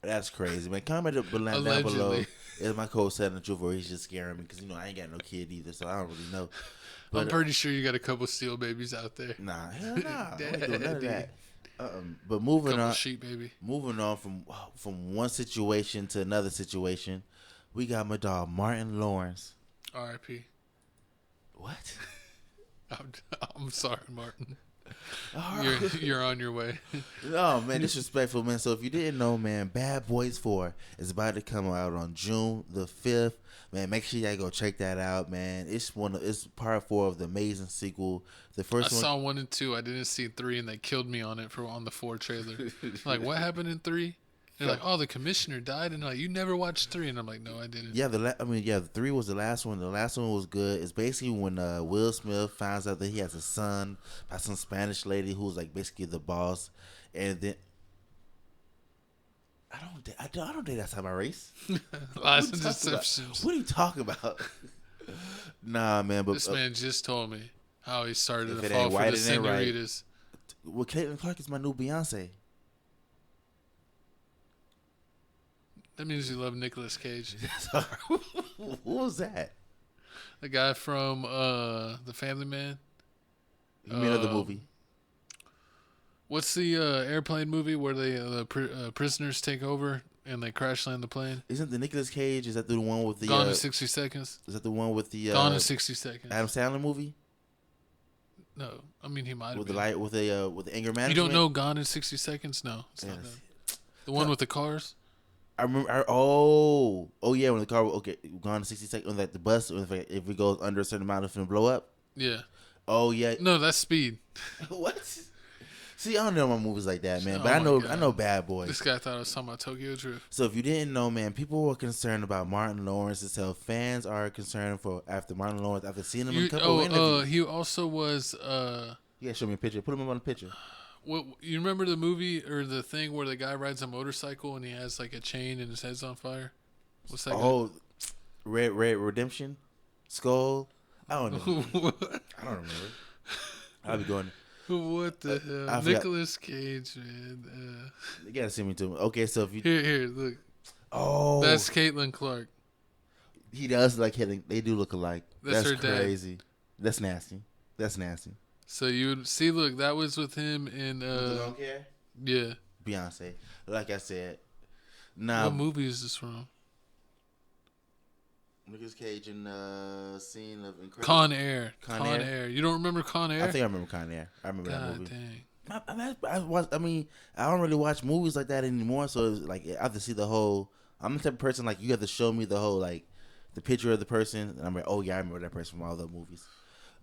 That's crazy, man. Comment down below. Is my code telling the truth, or he's just scaring me? Because I ain't got no kid either, so I don't really know. But, I'm pretty sure you got a couple seal babies out there. Nah, hell nah. I ain't doing none of that. But moving on, sheep baby. Moving on from one situation to another situation. We got my dog Martin Lawrence. R.I.P. What? I'm sorry, Martin. You're on your way. Oh man, disrespectful, man. So if you didn't know, man, Bad Boys 4 is about to come out on June the 5th. Man, make sure y'all go check that out, man. It's part 4 of the amazing sequel. The first I saw 1 and 2. I didn't see 3, and they killed me on the 4 trailer. Like, what happened in 3? They're like, oh, the commissioner died, and like, you never watched 3, and I'm like, no, I didn't. Yeah, the 3 was the last one. The last one was good. It's basically when Will Smith finds out that he has a son by some Spanish lady who's like basically the boss, and then I don't think that's how my race. Lies and deceptions. What are you talking about? Nah, man. But this man just told me how he started to it fall ain't for white, the it ain't right. senoritas. Well, Caitlin Clark is my new Beyonce. That means you love Nicolas Cage. Who was that? The guy from The Family Man. You mean another movie? What's the airplane movie where the prisoners take over and they crash land the plane? Isn't the Nicolas Cage? Is that the one with the Gone in 60 Seconds? Is that the one with the Gone in 60 Seconds? Adam Sandler movie? No, I mean he might have with been. the light with the anger management. You don't know Gone in 60 Seconds? No, it's not that. The one with the cars. I remember. Oh yeah, when the car gone in 60 seconds, like the bus, if it goes under a certain amount, it's gonna blow up. Yeah. Oh yeah. No, that's Speed. What? See, I don't know my movies like that, man. Oh, But I know Bad Boys. This guy thought I was talking about Tokyo Drift. So if you didn't know, man, people were concerned about Martin Lawrence itself. Fans are concerned after Martin Lawrence after seeing him in a couple of interviews. He also was. Yeah, show me a picture. Put him on a picture. What you remember the movie or the thing where the guy rides a motorcycle and he has like a chain and his head's on fire? What's that? Oh, Red Redemption, Skull. I don't know. I don't remember. I'll be going. What the hell? Nicolas Cage, man. You gotta see me too. Okay, so if you here, look. Oh, that's Caitlin Clark. He does like hitting. They do look alike. That's her crazy. Dad. That's nasty. That's nasty. So you see, look, that was with him in. Don't care. Yeah. Beyonce. Like I said. Now, what movie is this from? Nicolas Cage in scene of Incredible. Con Air. Con Air. You don't remember Con Air? I think I remember Con Air. I remember that movie. Dang. I don't really watch movies like that anymore. So it's like I have to see the whole. I'm the type of person like you have to show me the whole like the picture of the person, and I'm like, oh yeah, I remember that person from all the movies.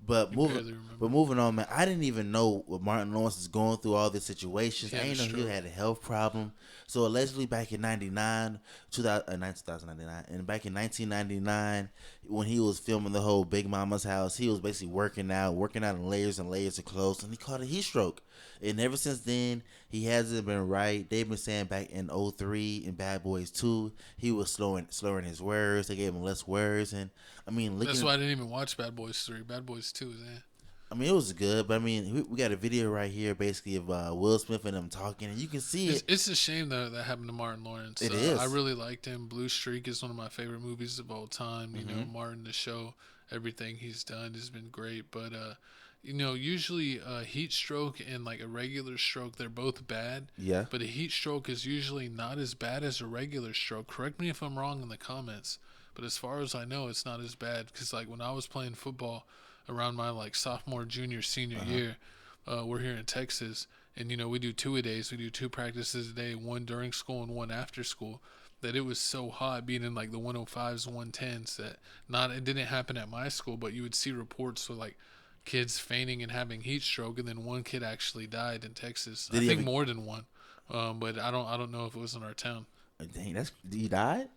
But moving on, man. I didn't even know what Martin Lawrence is going through all these situations. I didn't know he had a health problem. So allegedly, back in 2099, and back in 1999, when he was filming the whole Big Mama's house, he was basically working out in layers and layers of clothes, and he caught a heat stroke. And ever since then, he hasn't been right. They've been saying back in 2003 in Bad Boys 2, he was slurring his words. They gave him less words, and I mean, that's why I didn't even watch Bad Boys 3. Bad Boys 2 is I mean, it was good, but I mean, we got a video right here, basically of Will Smith and them talking, and you can see it. It's a shame that happened to Martin Lawrence. It is. I really liked him. Blue Streak is one of my favorite movies of all time. You know, Martin, the show, everything he's done has been great. But you know, usually a heat stroke and like a regular stroke, they're both bad. Yeah. But a heat stroke is usually not as bad as a regular stroke. Correct me if I'm wrong in the comments. But as far as I know, it's not as bad because like when I was playing football around my like sophomore, junior, senior year, we're here in Texas, and you know we do 2-a-days. We do 2 practices a day, one during school and one after school. That it was so hot being in like the 105s, 110s that it didn't happen at my school, but you would see reports of like kids fainting and having heat stroke, and then one kid actually died in Texas. I think more than one, but I don't know if it was in our town. Dang, he died?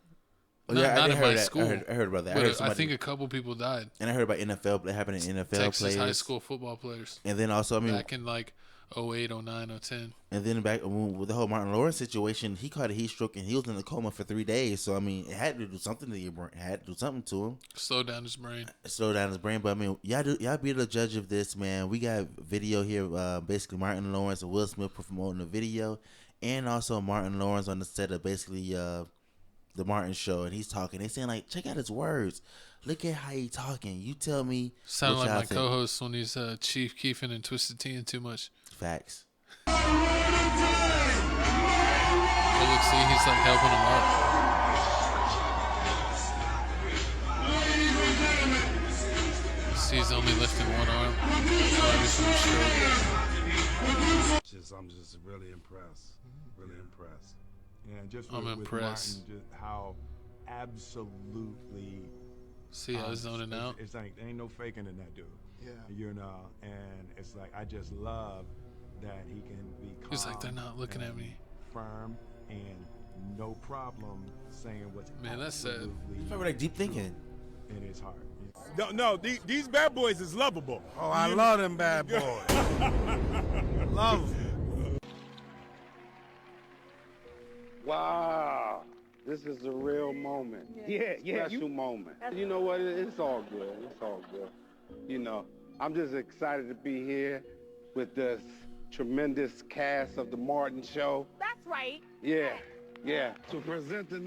Not at my school. I heard about that. I think a couple people died. And I heard about NFL. That happened in NFL Texas players. high school football players. And then also, I mean, back in like 08, 09, 010. And then back with the whole Martin Lawrence situation, he caught a heat stroke and he was in a coma for 3 days. So I mean, it had to do something to your brain. It had to do something to him. Slow down his brain. But I mean, y'all be the judge of this, man. We got video here, basically Martin Lawrence and Will Smith promoting the video, and also Martin Lawrence on the set of basically the Martin Show, and he's talking. They saying like, check out his words. Look at how he talking. You tell me. Sound like my co-host when he's Chief Keefing and Twisted Tea and too much. Facts. But look, see, he's like helping him up. See, he's only lifting one arm. I'm just really impressed. Really impressed. And just I'm impressed. Martin, just how absolutely. See, I was zoning out. It's like there ain't no faking in that dude. Yeah. You know, and it's like I just love that he can be calm. It's like they're not looking at me. Firm and no problem saying what's that's sad. It's probably like deep thinking in his heart. No, these bad boys is lovable. Oh, I love them bad boys. Love them. Wow, this is a real moment. Yeah. Special moment. You know what? It's all good. It's all good. You know, I'm just excited to be here with this tremendous cast of the Martin Show. That's right. Yeah. To present the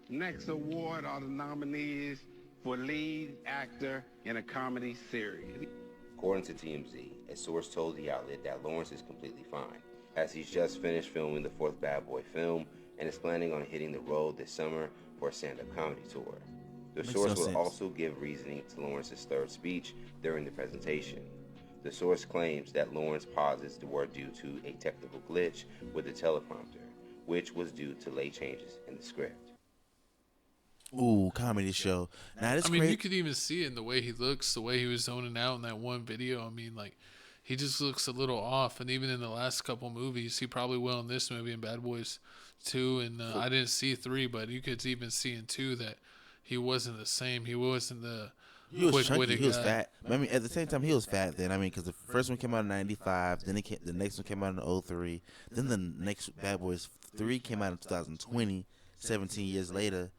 next award are the nominees for lead actor in a comedy series. According to TMZ, a source told the outlet that Lawrence is completely fine, as he's just finished filming the 4th Bad Boy film and is planning on hitting the road this summer for a stand-up comedy tour. The source will also give reasoning to Lawrence's 3rd speech during the presentation. The source claims that Lawrence pauses were due to a technical glitch with the teleprompter, which was due to late changes in the script. Ooh, comedy show. Now, I mean, you could even see it in the way he looks, the way he was zoning out in that one video. I mean, like, he just looks a little off. And even in the last couple movies, he probably will in this movie, in Bad Boys 2. And I didn't see 3, but you could even see in 2 that he wasn't the same. He wasn't the quick-witted guy. He was fat. I mean, at the same time, he was fat then. I mean, because the first one came out in 95, then the next one came out in 2003, then the next Bad Boys 3 came out in 2020, 17 years later.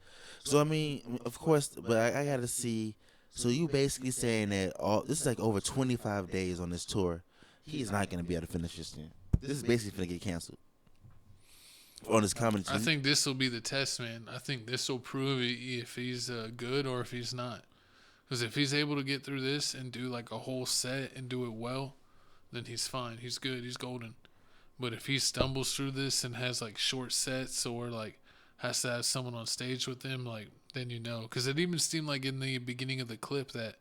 So, I mean, of course, but I got to see. So, you basically saying that this is like over 25 days on this tour. He's not going to be able to finish this thing. This is basically going to get canceled on his comedy team. I think this will be the test, man. I think this will prove if he's good or if he's not. Because if he's able to get through this and do like a whole set and do it well, then he's fine. He's good. He's golden. But if he stumbles through this and has like short sets or like has to have someone on stage with him, like, then you know. Because it even seemed like in the beginning of the clip that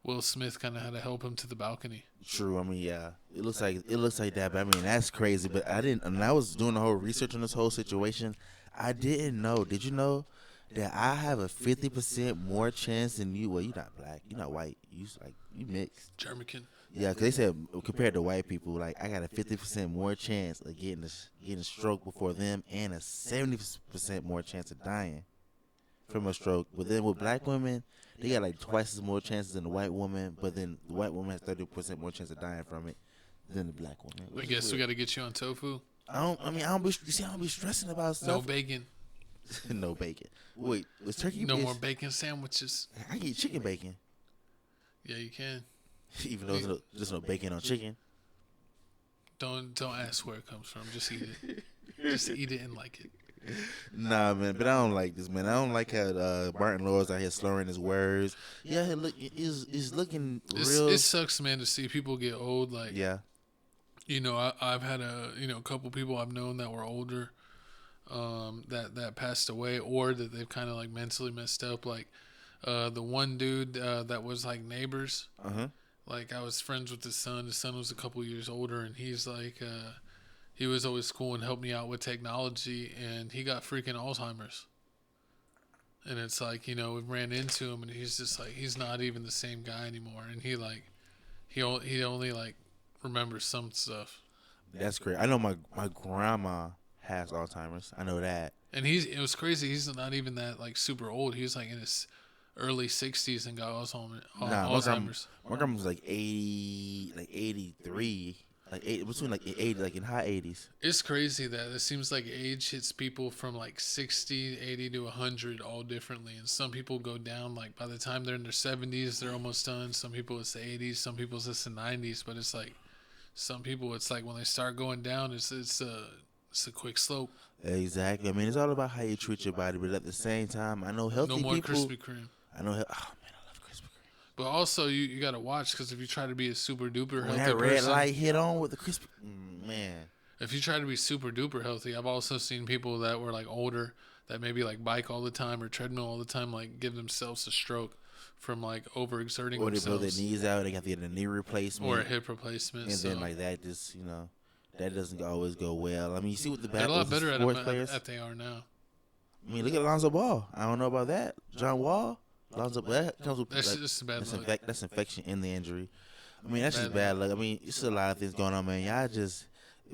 Will Smith kind of had to help him to the balcony. True. I mean, yeah, it looks like that. But I mean, that's crazy. But I didn't. And I was doing the whole research on this whole situation. I didn't know. Did you know that I have a 50% more chance than you. Well, you're not black, you're not white, you mixed. German. Yeah, because they said compared to white people, like I got a 50% more chance of getting a stroke before them, and a 70% more chance of dying from a stroke. But then with black women, they got like twice as more chances than the white woman. But then the white woman has 30% more chance of dying from it than the black woman. I guess we got to get you on tofu. I don't be stressing about stuff. No bacon. No bacon. Wait, was turkey? No more bacon sandwiches. I can eat chicken bacon. Yeah, you can. Even though there's no bacon on chicken. Don't ask where it comes from. Just eat it. Just eat it and like it. Nah, man, but I don't like this, man. I don't like how Martin Lawrence out here slurring his words. Yeah, he's looking real. It sucks, man, to see people get old. Like, yeah, you know, I've had a couple people I've known that were older, that passed away, or that they've kind of like mentally messed up. Like, the one dude that was like neighbors. Like, I was friends with his son. His son was a couple years older, and he's like, he was always cool and helped me out with technology, and he got freaking Alzheimer's. And it's like, you know, we ran into him, and he's just like, he's not even the same guy anymore. And he only like remembers some stuff. That's great. I know my grandma has Alzheimer's. I know that. And it was crazy. He's not even that like super old. He was like in his early 60s and got Alzheimer's. My grandma was like 80, like 83, between like 80, like in high 80s. It's crazy that it seems like age hits people from like 60, 80 to 100 all differently. And some people go down, like by the time they're in their 70s, they're almost done. Some people it's the 80s, some people it's the 90s. But it's like, some people it's like when they start going down, it's a quick slope. Exactly. I mean, it's all about how you treat your body. But at the same time, I know healthy people. No more Krispy Kreme. I know. Oh man, I love Krispy Kreme. But also, you got to watch, because if you try to be a super duper healthy that red person, light hit on with the Krispy, man. If you try to be super duper healthy, I've also seen people that were like older that maybe like bike all the time or treadmill all the time, like give themselves a stroke from like overexerting or themselves. Or they blow their knees out. They got to get a knee replacement or a hip replacement, and then like that just that doesn't always go well. I mean, you see what the they're a lot better at they are now. I mean, look at Lonzo Ball. I don't know about that. John Wall. Lonzo, that comes with that's just bad luck. That's infection in the injury. I mean, that's just bad luck. I mean, it's a lot of things going on, man. Y'all just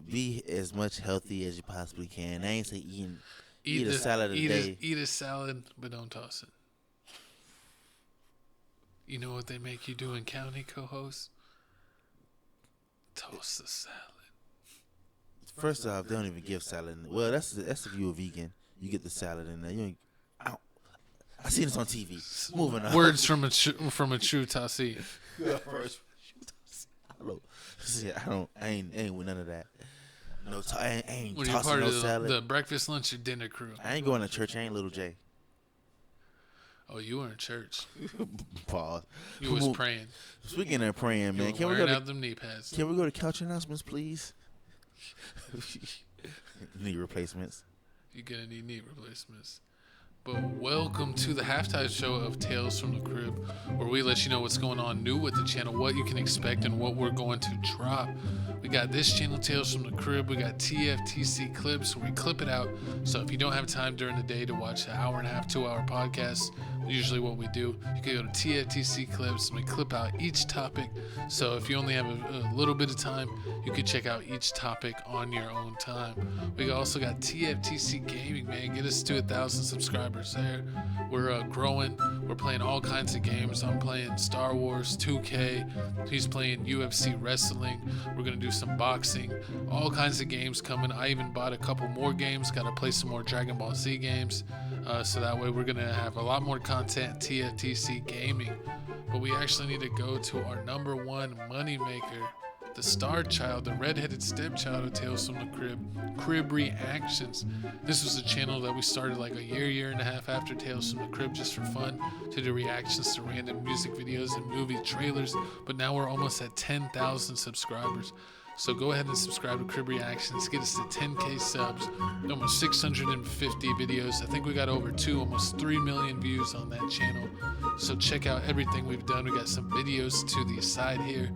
be as much healthy as you possibly can. I ain't say eat a salad a day. Eat a salad, but don't toss it. You know what they make you do in county, co-host? Toss the salad. First off, they don't even give salad. Well, that's if you're a vegan. You get the salad in there. You ain't. I seen this on TV. Moving on. Words from a true Tassie. I ain't with none of that. No, I ain't when tossing you're part no of salad. The breakfast, lunch, or dinner crew. I ain't going to church. I ain't Little J. Oh, you were in church. Pause. You was praying. Speaking of praying, man, can we go out them knee pads? Can we go to couch announcements, please? Knee replacements. You're gonna need knee replacements. But welcome to the halftime show of Tales from the Crib, where we let you know what's going on new with the channel, what you can expect, and what we're going to drop. We got this channel, Tales from the Crib. We got TFTC clips where we clip it out. So if you don't have time during the day to watch an hour and a half, 2 hour podcast, usually what we do, you can go to TFTC clips and we clip out each topic. So if you only have a little bit of time, you can check out each topic on your own time. We also got TFTC Gaming, man. Get us to 1,000 subscribers there. We're growing. We're playing all kinds of games. I'm playing Star Wars 2K. He's playing UFC wrestling. We're going to do some boxing. All kinds of games coming. I even bought a couple more games. Got to play some more Dragon Ball Z games. So that way we're going to have a lot more content TFTC Gaming. But we actually need to go to our number one moneymaker, the star child, the redheaded stepchild of Tales from the Crib Reactions. This was a channel that we started like a year and a half after Tales from the Crib, just for fun, to do reactions to random music videos and movie trailers. But now we're almost at 10,000 subscribers. So go ahead and subscribe to Crib Reactions. Get us to 10K subs, almost 650 videos. I think we got over almost 3 million views on that channel. So check out everything we've done. We got some videos to the side here.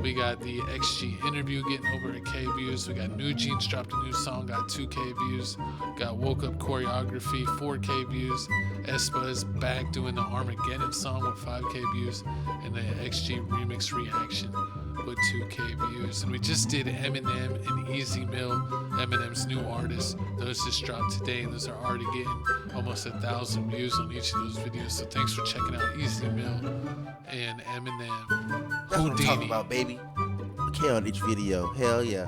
We got the XG interview getting over 1K views. We got New Jeans dropped a new song, got 2K views. Got Woke Up choreography, 4K views. Espa is back doing the Armageddon song with 5K views. And the XG remix reaction with 2K views. And we just did Eminem and Easy Mill, Eminem's new artist. Those just dropped today, and those are already getting almost 1,000 views on each of those videos. So thanks for checking out Easy Mill and Eminem. That's what I'm talking about, baby. K on each video. Hell yeah.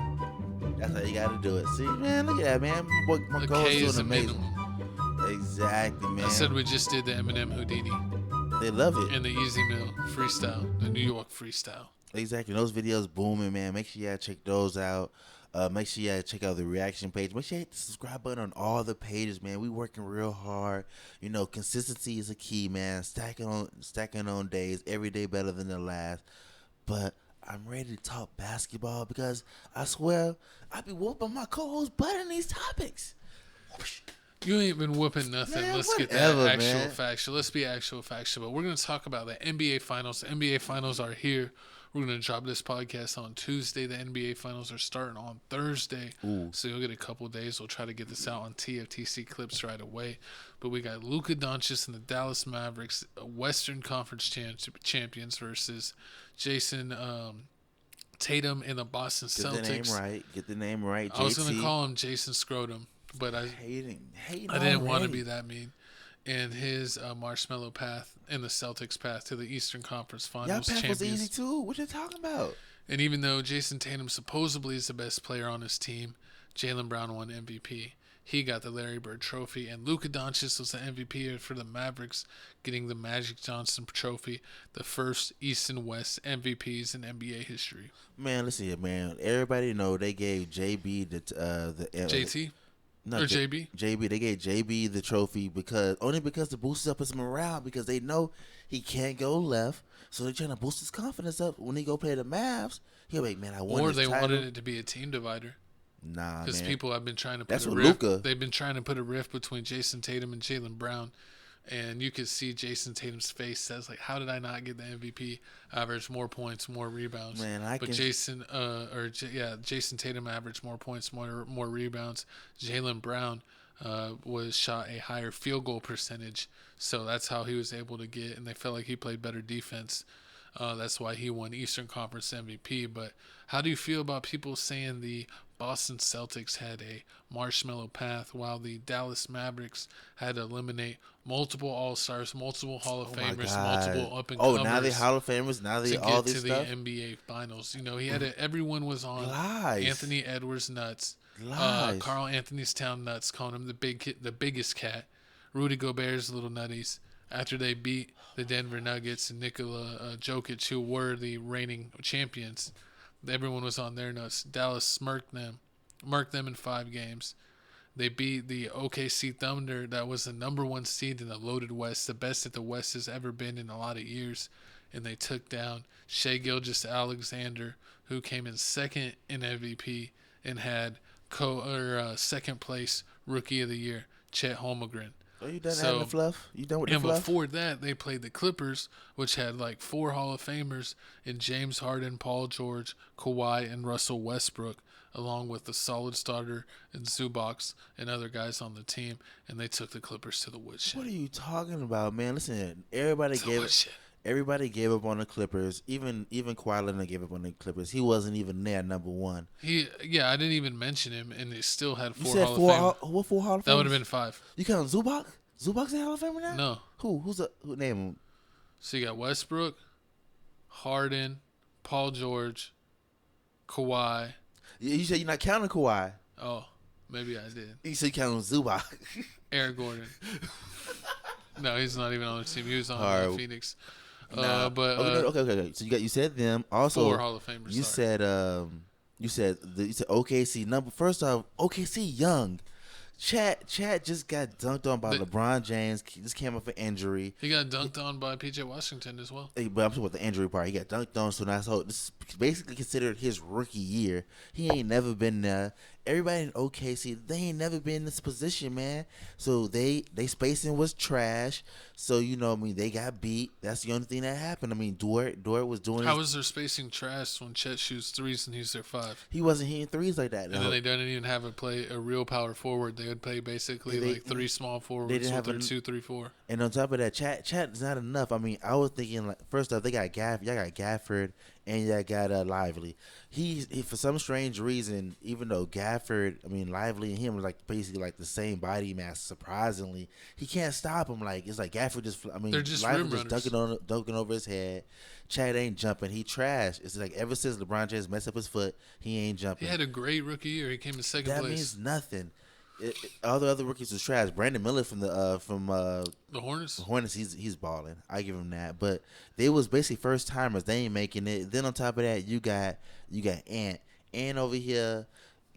That's how you gotta do it. See, man, look at that, man. My goal is doing amazing. Exactly, man. I said we just did the Eminem Houdini. They love it. And the Easy Mill freestyle, the New York freestyle. Exactly. Those videos booming, man. Make sure you check those out. Make sure you check out the reaction page. Make sure you hit the subscribe button on all the pages, man. We working real hard. You know, consistency is a key, man. Stacking on days. Every day better than the last. But I'm ready to talk basketball because I swear I be whooping my co-host butt in these topics. You ain't been whooping nothing. Man, let's whatever, get that actual man. factual. Let's be actual factual. But we're going to talk about the NBA Finals. The NBA Finals are here. We're going to drop this podcast on Tuesday. The NBA Finals are starting on Thursday. Ooh. So you'll get a couple of days. We'll try to get this out on TFTC clips right away. But we got Luka Doncic and the Dallas Mavericks, Western Conference champions versus Jason Tatum and the Boston Celtics. Get the name right. I was going to call him Jason Scrotum, but I didn't want to be that mean. And his marshmallow path and the Celtics' path to the Eastern Conference Finals Y'all path champions. was easy too. What you talking about? And even though Jason Tatum supposedly is the best player on his team, Jaylen Brown won MVP. He got the Larry Bird Trophy, and Luka Doncic was the MVP for the Mavericks, getting the Magic Johnson Trophy, the first East and West MVPs in NBA history. Man, listen here, man. Everybody know they gave JB the JT. No, or JB? JB. They gave JB the trophy because to boost up his morale because they know he can't go left. So they're trying to boost his confidence up. When he go play the Mavs, he'll be like, man, I won this title. Or they wanted it to be a team divider. Nah, man. Because people have been trying to put That's a what rift. Luka. They've been trying to put a rift between Jason Tatum and Jaylen Brown. And you could see Jason Tatum's face says, like, how did I not get the MVP? Average more points, more rebounds. Man, Jason Tatum averaged more points, more rebounds. Jaylen Brown was shot a higher field goal percentage, so that's how he was able to get. And they felt like he played better defense. That's why he won Eastern Conference MVP. But how do you feel about people saying the Boston Celtics had a marshmallow path while the Dallas Mavericks had to eliminate multiple All-Stars, multiple Hall of Famers, multiple up-and-comers? Oh, now they Hall of Famers. Now they all this stuff. To the NBA Finals. You know, he had everyone was on Lies. Anthony Edwards nuts. Carl Anthony's Town nuts, calling him the biggest cat. Rudy Gobert's little nutties. After they beat the Denver Nuggets and Nikola Jokic, who were the reigning champions, everyone was on their nuts. Dallas murked them in 5 games. They beat the OKC Thunder, that was the number 1 seed in the loaded West, the best that the West has ever been in a lot of years. And they took down Shai Gilgeous-Alexander, who came in second in MVP and had second place Rookie of the Year, Chet Holmgren. Are you done adding the fluff? You done with the and fluff? before that, they played the Clippers, which had like 4 Hall of Famers in James Harden, Paul George, Kawhi, and Russell Westbrook, along with the solid starter and Zubac and other guys on the team, and they took the Clippers to the woodshed. What are you talking about, man? Listen, everybody gave up on the Clippers. Even Kawhi Leonard gave up on the Clippers. He wasn't even there, number 1. I didn't even mention him, and they still had 4 you said Hall of Fame. What 4 Hall of Famers? That would have been 5. You count Zubac? Zubac's in Hall of Famer now? No. Who name him? So you got Westbrook, Harden, Paul George, Kawhi. You said you're not counting Kawhi. Oh, maybe I did. You said you counting Zubac. Eric Gordon. No, he's not even on the team. He was on Phoenix. Okay. So you said them. Also, 4 Hall of Famers. You said OKC. First off, OKC young. Chat just got dunked on by LeBron James. He just came off an injury. He got dunked on by PJ Washington as well. But I'm talking about the injury part. He got dunked on, so this is basically considered his rookie year. He ain't never been there, everybody in OKC, they ain't never been in this position, man. So they spacing was trash. So they got beat. That's the only thing that happened. I mean, Dort was doing. How was their spacing trash when Chet shoots threes and he's their 5? He wasn't hitting threes like that. And then they didn't even have a real power forward. They would play basically like 3 small forwards with their 2-3-4. And on top of that, Chat is not enough. I mean, I was thinking like first off, y'all got Gafford and y'all got Lively. He for some strange reason, even though Gafford, I mean Lively and him was like basically like the same body mass. Surprisingly, he can't stop him. Like it's like Gafford just. I mean, they're just Lively rim just dunking over his head. Chad ain't jumping. He trash. It's like ever since LeBron James messed up his foot, he ain't jumping. He had a great rookie year. He came in second that place. That means nothing. All the other rookies was trash. Brandon Miller from the Hornets. The Hornets, he's balling. I give him that. But they was basically first timers. They ain't making it. Then on top of that, you got Ant over here.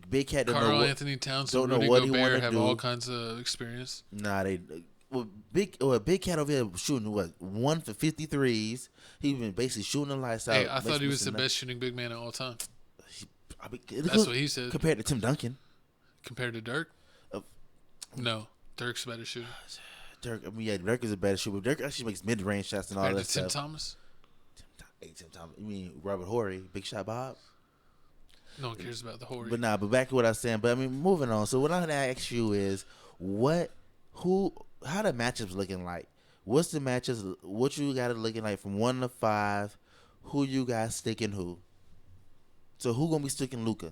Big Cat Carl Anthony Towns and Rudy Gobert have all kinds of experience. Nah, Big Cat over here shooting 1 for 53s. He been basically shooting the lights out. Hey, I thought he was the best shooting big man of all time. That's what he said. Compared to Tim Duncan. Compared to Dirk. No, Dirk's a better shooter. Dirk is a better shooter. Dirk actually makes mid-range shots and all that stuff. Tim Thomas? Tim Thomas. You mean Robert Horry, Big Shot Bob? No one cares about the Horry. But back to what I was saying. But I mean, moving on. So what I'm gonna ask you is, how the matchups looking like? What's the matchups? What you got it looking like from 1 to 5? Who you guys sticking who? So who gonna be sticking Luka?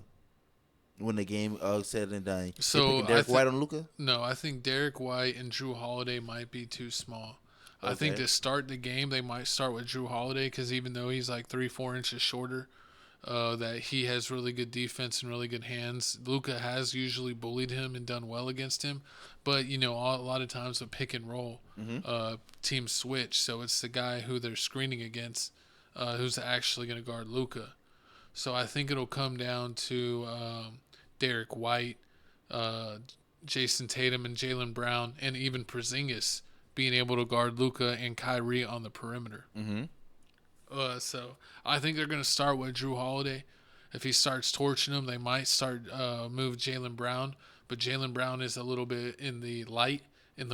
When the game said and done. So Derek White on Luka? No, I think Derek White and Drew Holiday might be too small. Okay. I think to start the game, they might start with Drew Holiday because even though he's like 3-4 inches shorter, that he has really good defense and really good hands. Luka has usually bullied him and done well against him. But, a lot of times with pick and roll, teams switch. So it's the guy who they're screening against who's actually going to guard Luka. So I think it'll come down to Derek White, Jason Tatum, and Jaylen Brown, and even Porzingis being able to guard Luka and Kyrie on the perimeter. So I think they're going to start with Drew Holiday. If he starts torching them, they might start move Jaylen Brown. But Jaylen Brown is a little bit in the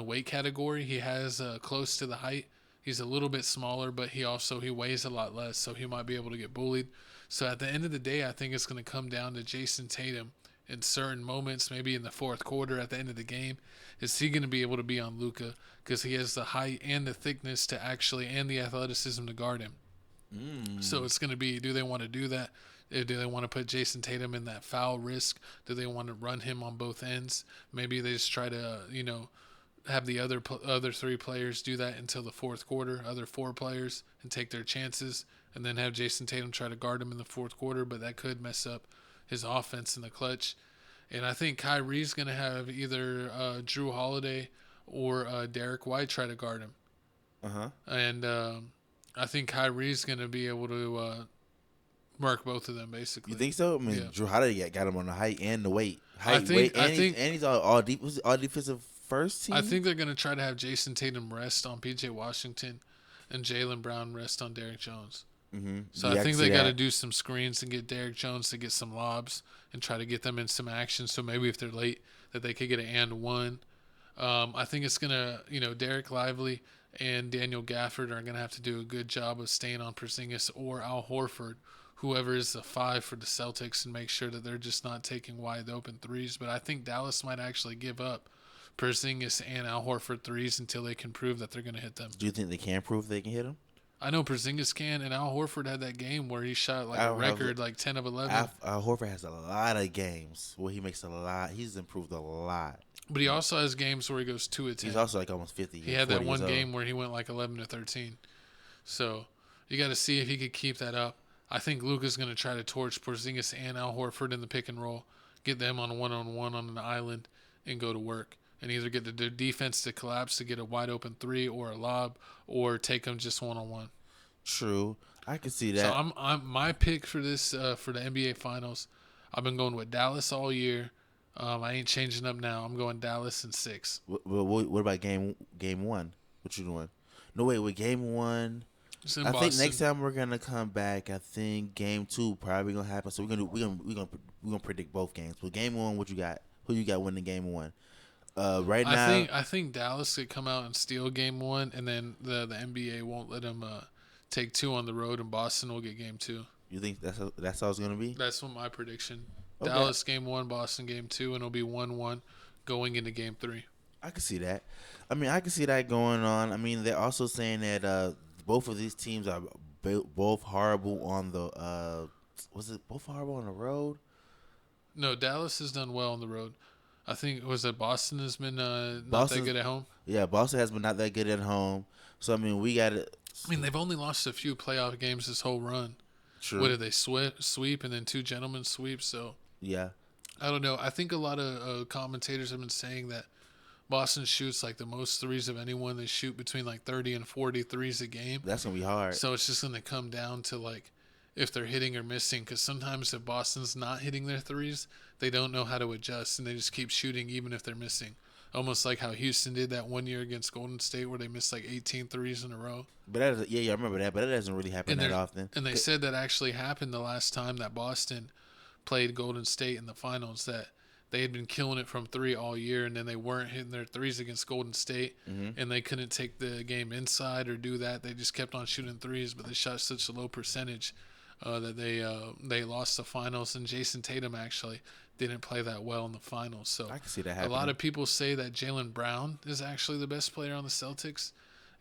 weight category. He has close to the height. He's a little bit smaller, but he weighs a lot less, so he might be able to get bullied. So at the end of the day, I think it's going to come down to Jason Tatum in certain moments, maybe in the fourth quarter at the end of the game. Is he going to be able to be on Luka because he has the height and the thickness to and the athleticism to guard him? So it's going to be, do they want to do that? Do they want to put Jason Tatum in that foul risk? Do they want to run him on both ends? Maybe they just try to, have the other 3 players do that until the fourth quarter, other 4 players, and take their chances, and then have Jason Tatum try to guard him in the fourth quarter, but that could mess up his offense in the clutch. And I think Kyrie's going to have either Drew Holiday or Derek White try to guard him. And I think Kyrie's going to be able to mark both of them, basically. You think so? I mean, yeah. Drew Holiday got him on the height and the weight. And he's all defensive first team? I think they're going to try to have Jason Tatum rest on P.J. Washington and Jaylen Brown rest on Derrick Jones. So I think they got to do some screens and get Derrick Jones to get some lobs and try to get them in some action. So maybe if they're late, that they could get an and one. I think it's going to, Derek Lively and Daniel Gafford are going to have to do a good job of staying on Porzingis or Al Horford, whoever is the 5 for the Celtics, and make sure that they're just not taking wide open threes. But I think Dallas might actually give up Porzingis and Al Horford threes until they can prove that they're going to hit them. Do you think they can prove they can hit them? I know Porzingis can, and Al Horford had that game where he shot a record 10 of 11. Al Horford has a lot of games where he makes a lot. He's improved a lot. But he also has games where he goes 2 of 10. He's also almost 50. He had that one game where he went 11 of 13. So you got to see if he could keep that up. I think Luka's going to try to torch Porzingis and Al Horford in the pick and roll, get them on a one-on-one on an island, and go to work. And either get the defense to collapse to get a wide open 3 or a lob, or take them just one-on-one. True, I can see that. So I'm my pick for this for the NBA Finals. I've been going with Dallas all year. I ain't changing up now. I'm going Dallas in 6. What about game 1? What you doing? No, wait, with game 1. It's in I Boston. think next time we're gonna come back. I think game 2 probably gonna happen. So we're gonna predict both games. But game 1, what you got? Who you got winning game 1? Right now, I think Dallas could come out and steal game 1, and then the NBA won't let them take 2 on the road, and Boston will get game 2. you think that's how it's gonna be? That's what my prediction. Okay. Dallas game 1, Boston game 2, and it'll be 1-1 going into game 3. I can see that. I mean, I can see that going on. I mean, they're also saying that both of these teams are both horrible on the was it both horrible on the road? No, Dallas has done well on the road. I think Boston has been not that good at home. Yeah, Boston has been not that good at home. So I mean, we got to. I mean, they've only lost a few playoff games this whole run. True. What did they sweep and then 2 gentlemen sweeps? So yeah, I don't know. I think a lot of commentators have been saying that Boston shoots like the most threes of anyone. They shoot between like 30 and 40 threes a game. That's gonna be hard. So it's just gonna come down to like if they're hitting or missing. Because sometimes if Boston's not hitting their threes, they don't know how to adjust and they just keep shooting even if they're missing. Almost like how Houston did that one year against Golden State where they missed like 18 threes in a row. But I remember that. But that doesn't really happen that often. And they said that actually happened the last time that Boston played Golden State in the finals, that they had been killing it from 3 all year, and then they weren't hitting their threes against Golden State, and they couldn't take the game inside or do that. They just kept on shooting threes, but they shot such a low percentage that they lost the finals. And Jason Tatum actually didn't play that well in the finals. So I can see that happening. A lot of people say that Jaylen Brown is actually the best player on the Celtics,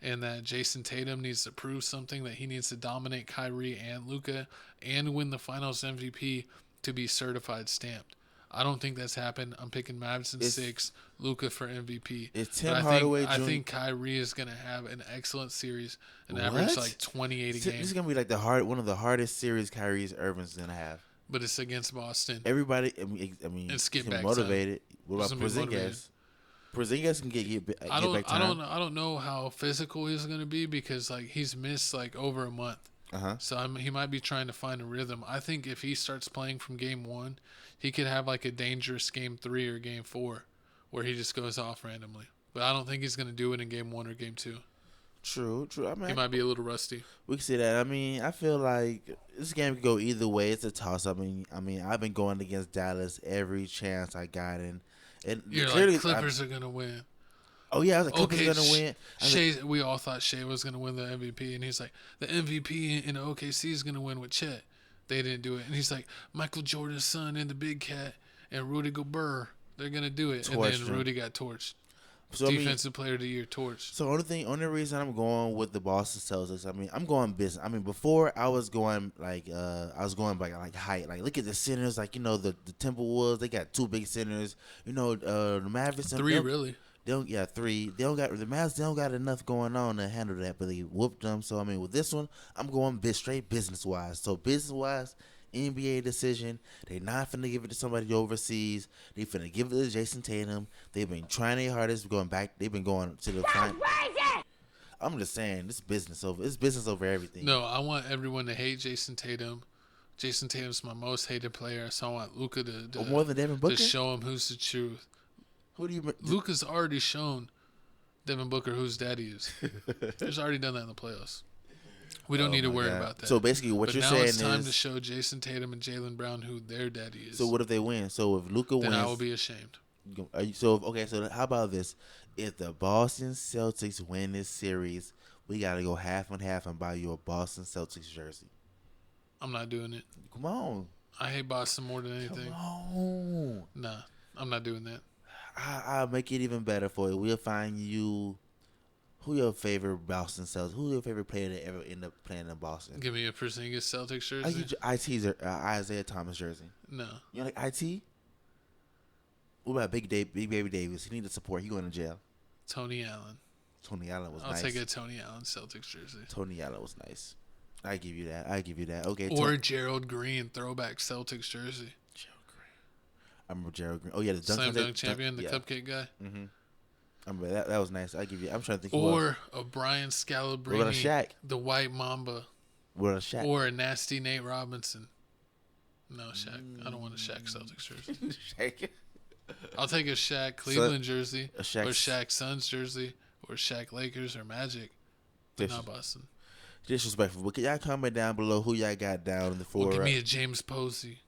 and that Jason Tatum needs to prove something, that he needs to dominate Kyrie and Luka and win the Finals MVP to be certified stamped. I don't think that's happened. I'm picking Mavs in 6, Luka for MVP. I think Kyrie is going to have an excellent series and average like 28 a game. This is going to be like one of the hardest series Kyrie Irving's going to have. But it's against Boston. Everybody, I mean, it's get back motivated. What about Porzingis? Porzingis can get back time. I don't know how physical he's going to be because like he's missed like over a month. So he might be trying to find a rhythm. I think if he starts playing from game 1, he could have like a dangerous game 3 or game 4 where he just goes off randomly. But I don't think he's going to do it in game 1 or game 2. True. I mean, he might be a little rusty. We can see that. I mean, I feel like this game could go either way. It's a toss. I mean, I've been going against Dallas every chance I got, and you're clearly like Clippers are gonna win. Oh yeah, I was like Clippers are gonna win. We all thought Shea was gonna win the MVP, and he's like, the MVP in OKC is gonna win with Chet. They didn't do it, and he's like, Michael Jordan's son and the Big Cat and Rudy Gobert, they're gonna do it, and then Rudy got torched. So, Defensive Player of the Year torch. So only reason I'm going with the Boston Celtics, I mean, I'm going business. I mean, before I was going by like height. Like look at the centers, like the Timberwolves, they got 2 big centers. The Mavericks. 3 really. They don't 3. They don't got the Mavs. They don't got enough going on to handle that, but they whooped them. So I mean, with this one, I'm going straight business wise. So business wise, NBA decision. They not finna give it to somebody overseas. They finna give it to Jason Tatum. They've been trying their hardest, going back. They've been going to the final. I'm just saying, this business over. It's business over everything. No, I want everyone to hate Jason Tatum. Jason Tatum's my most hated player, so I want Luka to more than Devin Booker? to show him who's the truth. Who do you? Luka's already shown Devin Booker whose daddy is. He's already done that in the playoffs. We don't need to worry about that. So basically, what you're saying is now it's time to show Jason Tatum and Jaylen Brown who their daddy is. So what if they win? So if Luka wins, then I will be ashamed. So how about this? If the Boston Celtics win this series, we gotta go half and half and buy you a Boston Celtics jersey. I'm not doing it. Come on. I hate Boston more than anything. Come on. Nah, I'm not doing that. I'll make it even better for you. We'll find you. Who your favorite Boston Celtics? Who's your favorite player that ever ended up playing in Boston? Give me a Porzingis Celtics jersey. I get IT's Isaiah Thomas jersey. No. You like IT? What about Big Baby Davis? He needed support. He going to jail. Tony Allen. Tony Allen was nice. nice. I'll take a Tony Allen Celtics jersey. Tony Allen was nice. I give you that. Okay. Or Gerald Green throwback Celtics jersey. Gerald Green. I remember Gerald Green. Oh yeah, the Slam dunk champion, the cupcake guy. Mm-hmm. I remember that was nice. I give you. I'm trying to think. Or a Brian Scalabrine. What about a Shaq? The White Mamba. What about a Shaq? Or a nasty Nate Robinson. No, Shaq. I don't want a Shaq Celtics jersey. Shaq. I'll take a Shaq Cleveland jersey. A Shaq, or Shaq Suns jersey. Or Shaq Lakers or Magic. But not Boston. Disrespectful. But can y'all comment down below who y'all got down in the four? Well, give me a James Posey.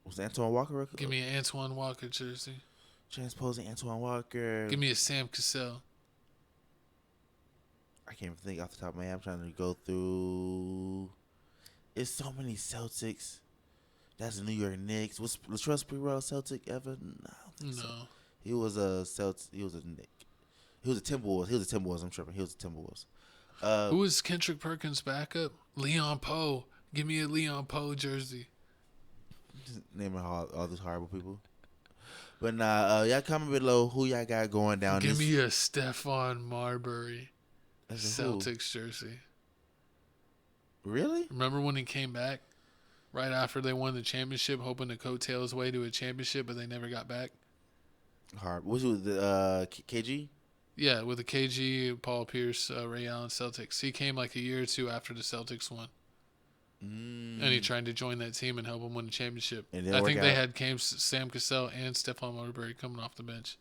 Was Antoine Walker? Give me an Antoine Walker jersey. James Posey, Antoine Walker. Give me a Sam Cassell. I can't even think off the top of my head. I'm trying to go through. It's so many Celtics. That's the New York Knicks. Was Latrell Sprewell Celtic ever? No. So. He was a Celtic. He was a Knick. He was a Timberwolves. I'm tripping. He was a Timberwolves. Who was Kendrick Perkins' backup? Leon Poe. Give me a Leon Poe jersey. Just naming all these horrible people. But y'all comment below who y'all got going down. Give me a Stephon Marbury Celtics jersey. Really? Remember when he came back right after they won the championship, hoping to coattail his way to a championship, but they never got back? Hard. Was it with the KG? Yeah, with the KG, Paul Pierce, Ray Allen Celtics. He came like a year or two after the Celtics won. And he tried to join that team and help them win the championship. I think they had Sam Cassell and Stephon Marbury coming off the bench.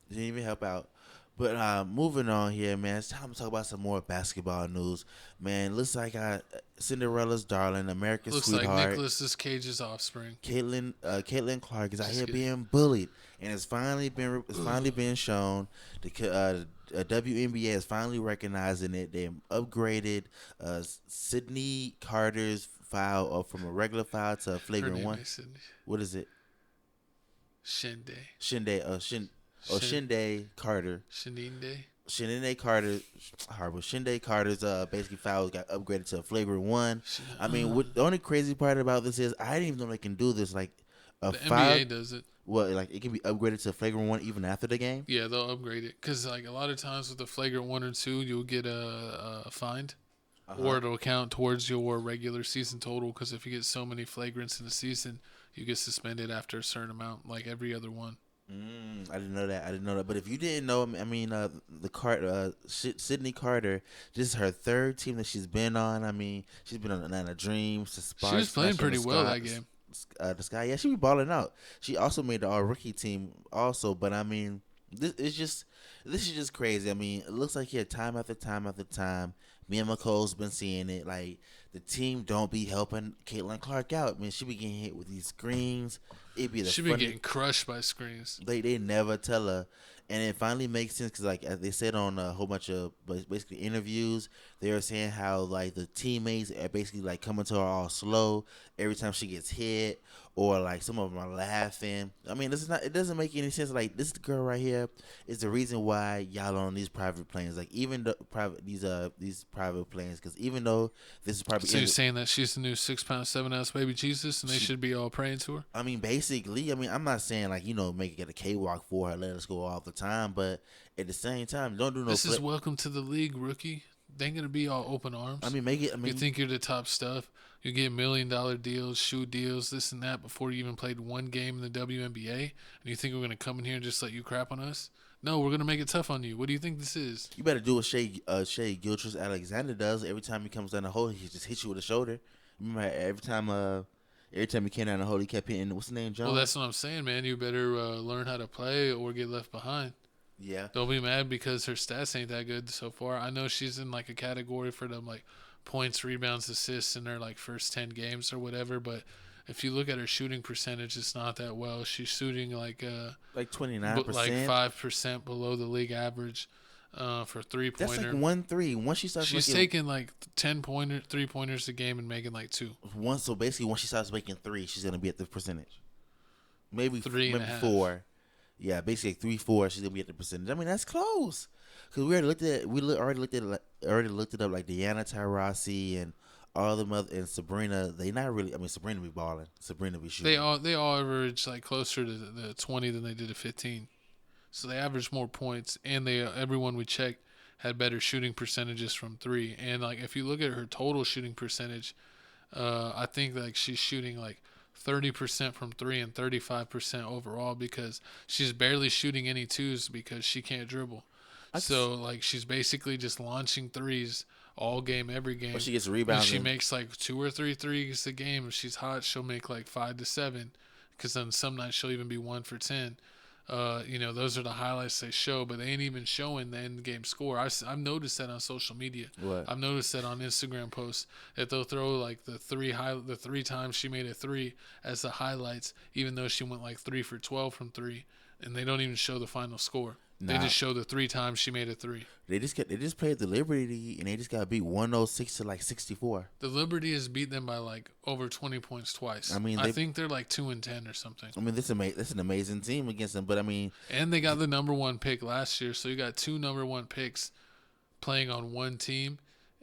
Didn't even help out. But moving on here, man, it's time to talk about some more basketball news. Man, looks like Cinderella's darling, America's sweetheart. Looks like Nicolas Cage's offspring. Caitlin Clark is out here being bullied, and it's finally been shown. The WNBA is finally recognizing it. They upgraded Sydney Carter's foul from a regular foul to a flagrant one. What is it? Shinde Carter. Shinde Carter. Horrible. Shinde Carter's basically fouls got upgraded to a flagrant one. I mean, the only crazy part about this is I didn't even know they can do this. Like the NBA does it. Well, like it can be upgraded to a flagrant one even after the game. Yeah, they'll upgrade it because like a lot of times with the flagrant 1 or 2, you'll get a fine, or it'll count towards your regular season total. Because if you get so many flagrants in the season, you get suspended after a certain amount, like every other one. I didn't know that. But if you didn't know, I mean, Sydney Carter, this is her third team that she's been on. I mean, she's been on Atlanta Dreams. She was playing pretty well that game. The Sky, yeah, she be balling out. She also made the all-rookie team also. But I mean, this is just crazy. I mean, it looks like time after time after time, me and McCole's been seeing it. Like the team don't be helping Caitlin Clark out. I mean, she be getting hit with these screens. She be getting crushed by screens. They never tell her, and it finally makes sense because like as they said on a whole bunch of basically interviews, they were saying how like the teammates are basically like coming to her all slow every time she gets hit, or like some of them are laughing. I mean, it doesn't make any sense. Like this girl right here is the reason why y'all on these private planes. Like even these private planes, because even though this is probably you're saying that she's the new 6 pound 7 ounce baby Jesus, and they should be all praying to her. I mean, basically, I'm not saying like make it a cakewalk for her, let us go all the time, but at the same time, don't do no. This is welcome to the league, rookie. They ain't gonna be all open arms. I mean, you think you're the top stuff. You get $1 million deals, shoe deals, this and that before you even played one game in the WNBA, and you think we're gonna come in here and just let you crap on us? No, we're gonna make it tough on you. What do you think this is? You better do what Shea Gilgeous-Alexander does. Every time he comes down the hole, he just hits you with a shoulder. Remember every time he came down the hole, he kept hitting. What's the name, John? Well, that's what I'm saying, man. You better learn how to play or get left behind. Yeah. Don't be mad because her stats ain't that good so far. I know she's in like a category for them like points, rebounds, assists in her like first 10 games or whatever, but if you look at her shooting percentage, it's not that well. She's shooting like 29%, like 5% below the league average for 3-pointer. That's like 1-3. Once she starts, she's taking like 3-pointers a game and making like 2. So basically, once she starts making 3, she's gonna be at the percentage. Maybe 3.5. 4. Yeah, basically 3-4. She's gonna be at the percentage. I mean, that's close. Cause we already looked at it up like Deanna Taurasi and all the mother and Sabrina. They not really. I mean, Sabrina be balling. Sabrina be shooting. They all average like closer to the 20 than they did to 15. So they averaged more points, and everyone we checked had better shooting percentages from 3. And like if you look at her total shooting percentage, I think like she's shooting like 30% from 3 and 35% overall because she's barely shooting any 2s because she can't dribble. So like she's basically just launching 3s all game, every game. But she gets rebounds. She makes like 2 or 3 threes a game. If she's hot, she'll make like 5 to 7. Because then some nights she'll even be 1 for 10. those are the highlights they show, but they ain't even showing the end game score. I've noticed that on social media. What? I've noticed that on Instagram posts that they'll throw like the three times she made a three as the highlights, even though she went like 3 for 12 from three, and they don't even show the final score. They just show the 3 times she made a three. They just played the Liberty and they just got beat 106 to like 64. The Liberty has beat them by like over 20 points twice. I mean, I think they're like 2-10 or something. I mean, this is an amazing team against them, but I mean, and they got the number 1 pick last year, so you got 2 number 1 picks playing on one team.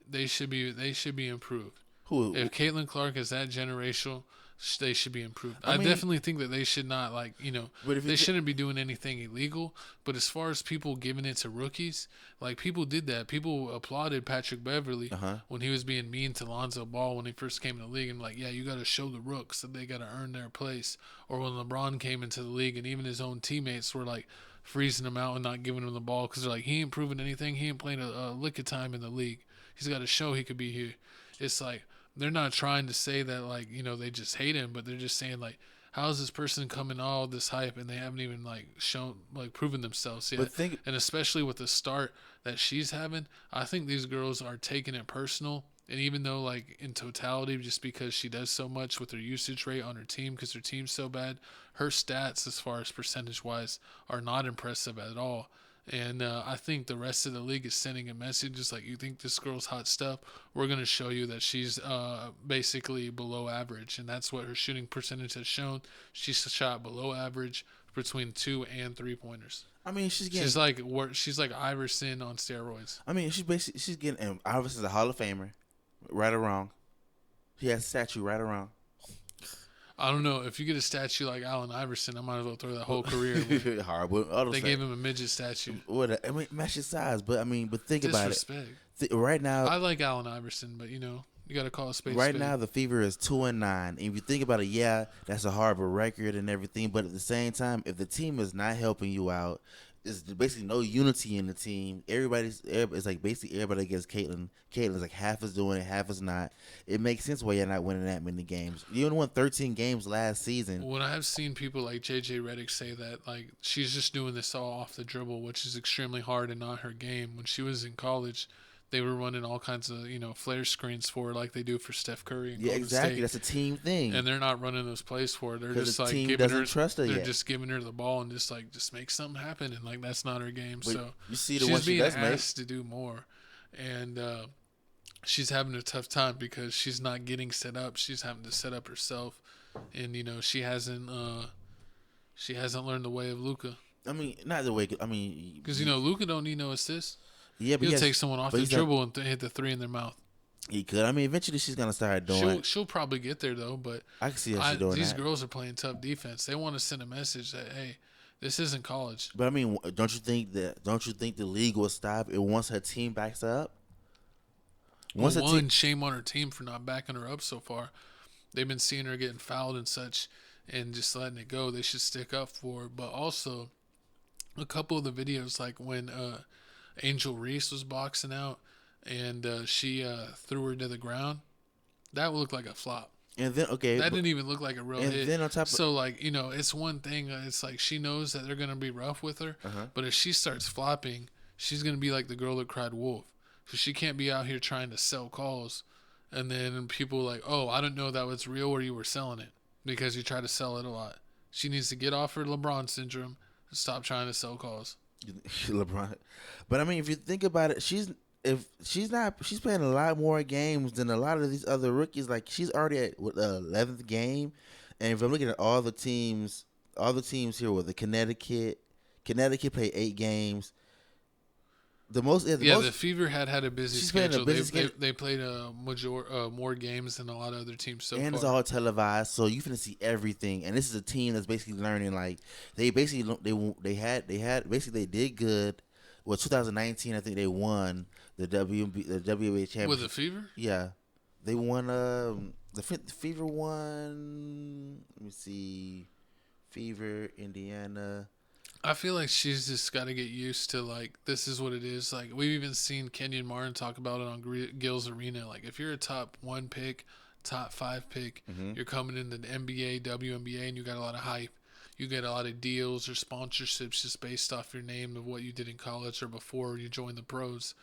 They should be improved. If Caitlin Clark is that generational, they should be improved. I definitely think that they should not they shouldn't be doing anything illegal. But as far as people giving it to rookies, like people did that. People applauded Patrick Beverly when he was being mean to Lonzo Ball when he first came in the league, and like, yeah, you got to show the rooks that they got to earn their place. Or when LeBron came into the league and even his own teammates were like freezing him out and not giving him the ball because they're like, he ain't proving anything. He ain't playing a lick of time in the league. He's got to show he could be here. It's like, they're not trying to say that, like, they just hate him, but they're just saying, like, how is this person coming all this hype and they haven't even, like, proven themselves yet? And especially with the start that she's having, I think these girls are taking it personal. And even though, like, in totality, just because she does so much with her usage rate on her team because her team's so bad, her stats as far as percentage-wise are not impressive at all. And I think the rest of the league is sending a message just like, you think this girl's hot stuff, we're going to show you that she's basically below average. And that's what her shooting percentage has shown. She's shot below average between 2 and 3-pointers. I mean, she's like Iverson on steroids. I mean, she's getting Iverson's a Hall of Famer, right or wrong. He has a statue, right or wrong. I don't know. If you get a statue like Allen Iverson, I might as well throw that whole career away. Hard, they gave him a midget statue. I mean, match his size, but I mean, think about it. Right now, I like Allen Iverson, but you got to call a spade. Right now, the Fever is 2-9. And if you think about it, yeah, that's a horrible record and everything. But at the same time, if the team is not helping you out, there's basically no unity in the team. It's like basically everybody against Caitlin. Caitlin's like half is doing it, half is not. It makes sense why you're not winning that many games. You only won 13 games last season. When I have seen people like JJ Redick say that, like, she's just doing this all off the dribble, which is extremely hard and not her game. When she was in college, they were running all kinds of, flare screens for her like they do for Steph Curry and Golden State. That's a team thing. And they're not running those plays for her. They're just like just giving her the ball and just make something happen, and like that's not her game. But so you see she's being asked to do more, and she's having a tough time because she's not getting set up. She's having to set up herself, and she hasn't learned the way of Luka. I mean, not the way. I mean, because Luka don't need no assist. Yeah, but he'll take someone off the dribble and hit the 3 in their mouth. He could. I mean, eventually she's gonna start doing. She'll probably get there though, but I can see how she's doing these that. girls are playing tough defense. They want to send a message that, hey, this isn't college. But I mean, don't you think the league will stop it once her team backs up? Shame on her team for not backing her up so far. They've been seeing her getting fouled and such, and just letting it go. They should stick up for her. But also, a couple of the videos, like when Angel Reese was boxing out and she threw her to the ground, that would look like a flop. And then that didn't even look like a real hit. Then on top of, so like it's one thing. It's like she knows that they're gonna be rough with her, but if she starts flopping, she's gonna be like the girl that cried wolf. So she can't be out here trying to sell calls, and then people like, oh, I don't know that was real or you were selling it because you try to sell it a lot. She needs to get off her LeBron syndrome and stop trying to sell calls. LeBron, but I mean, if you think about it, she's playing a lot more games than a lot of these other rookies. Like she's already at the 11th game, and if I'm looking at all the teams here with the Connecticut played 8 games. The Fever had a busy schedule. They played more games than a lot of other teams so far. And it's all televised, so you finna see everything. And this is a team that's basically learning. Like they did good. Well, 2019, I think they won the WNBA championship with the Fever. Yeah, they won. The Fever won. Let me see, Fever, Indiana. I feel like she's just got to get used to, like, this is what it is. Like, we've even seen Kenyon Martin talk about it on Gil's Arena. Like, if you're a top 1 pick, top 5 pick, you're coming into the NBA, WNBA, and you got a lot of hype. you get a lot of deals or sponsorships just based off your name of what you did in college or before you joined the pros.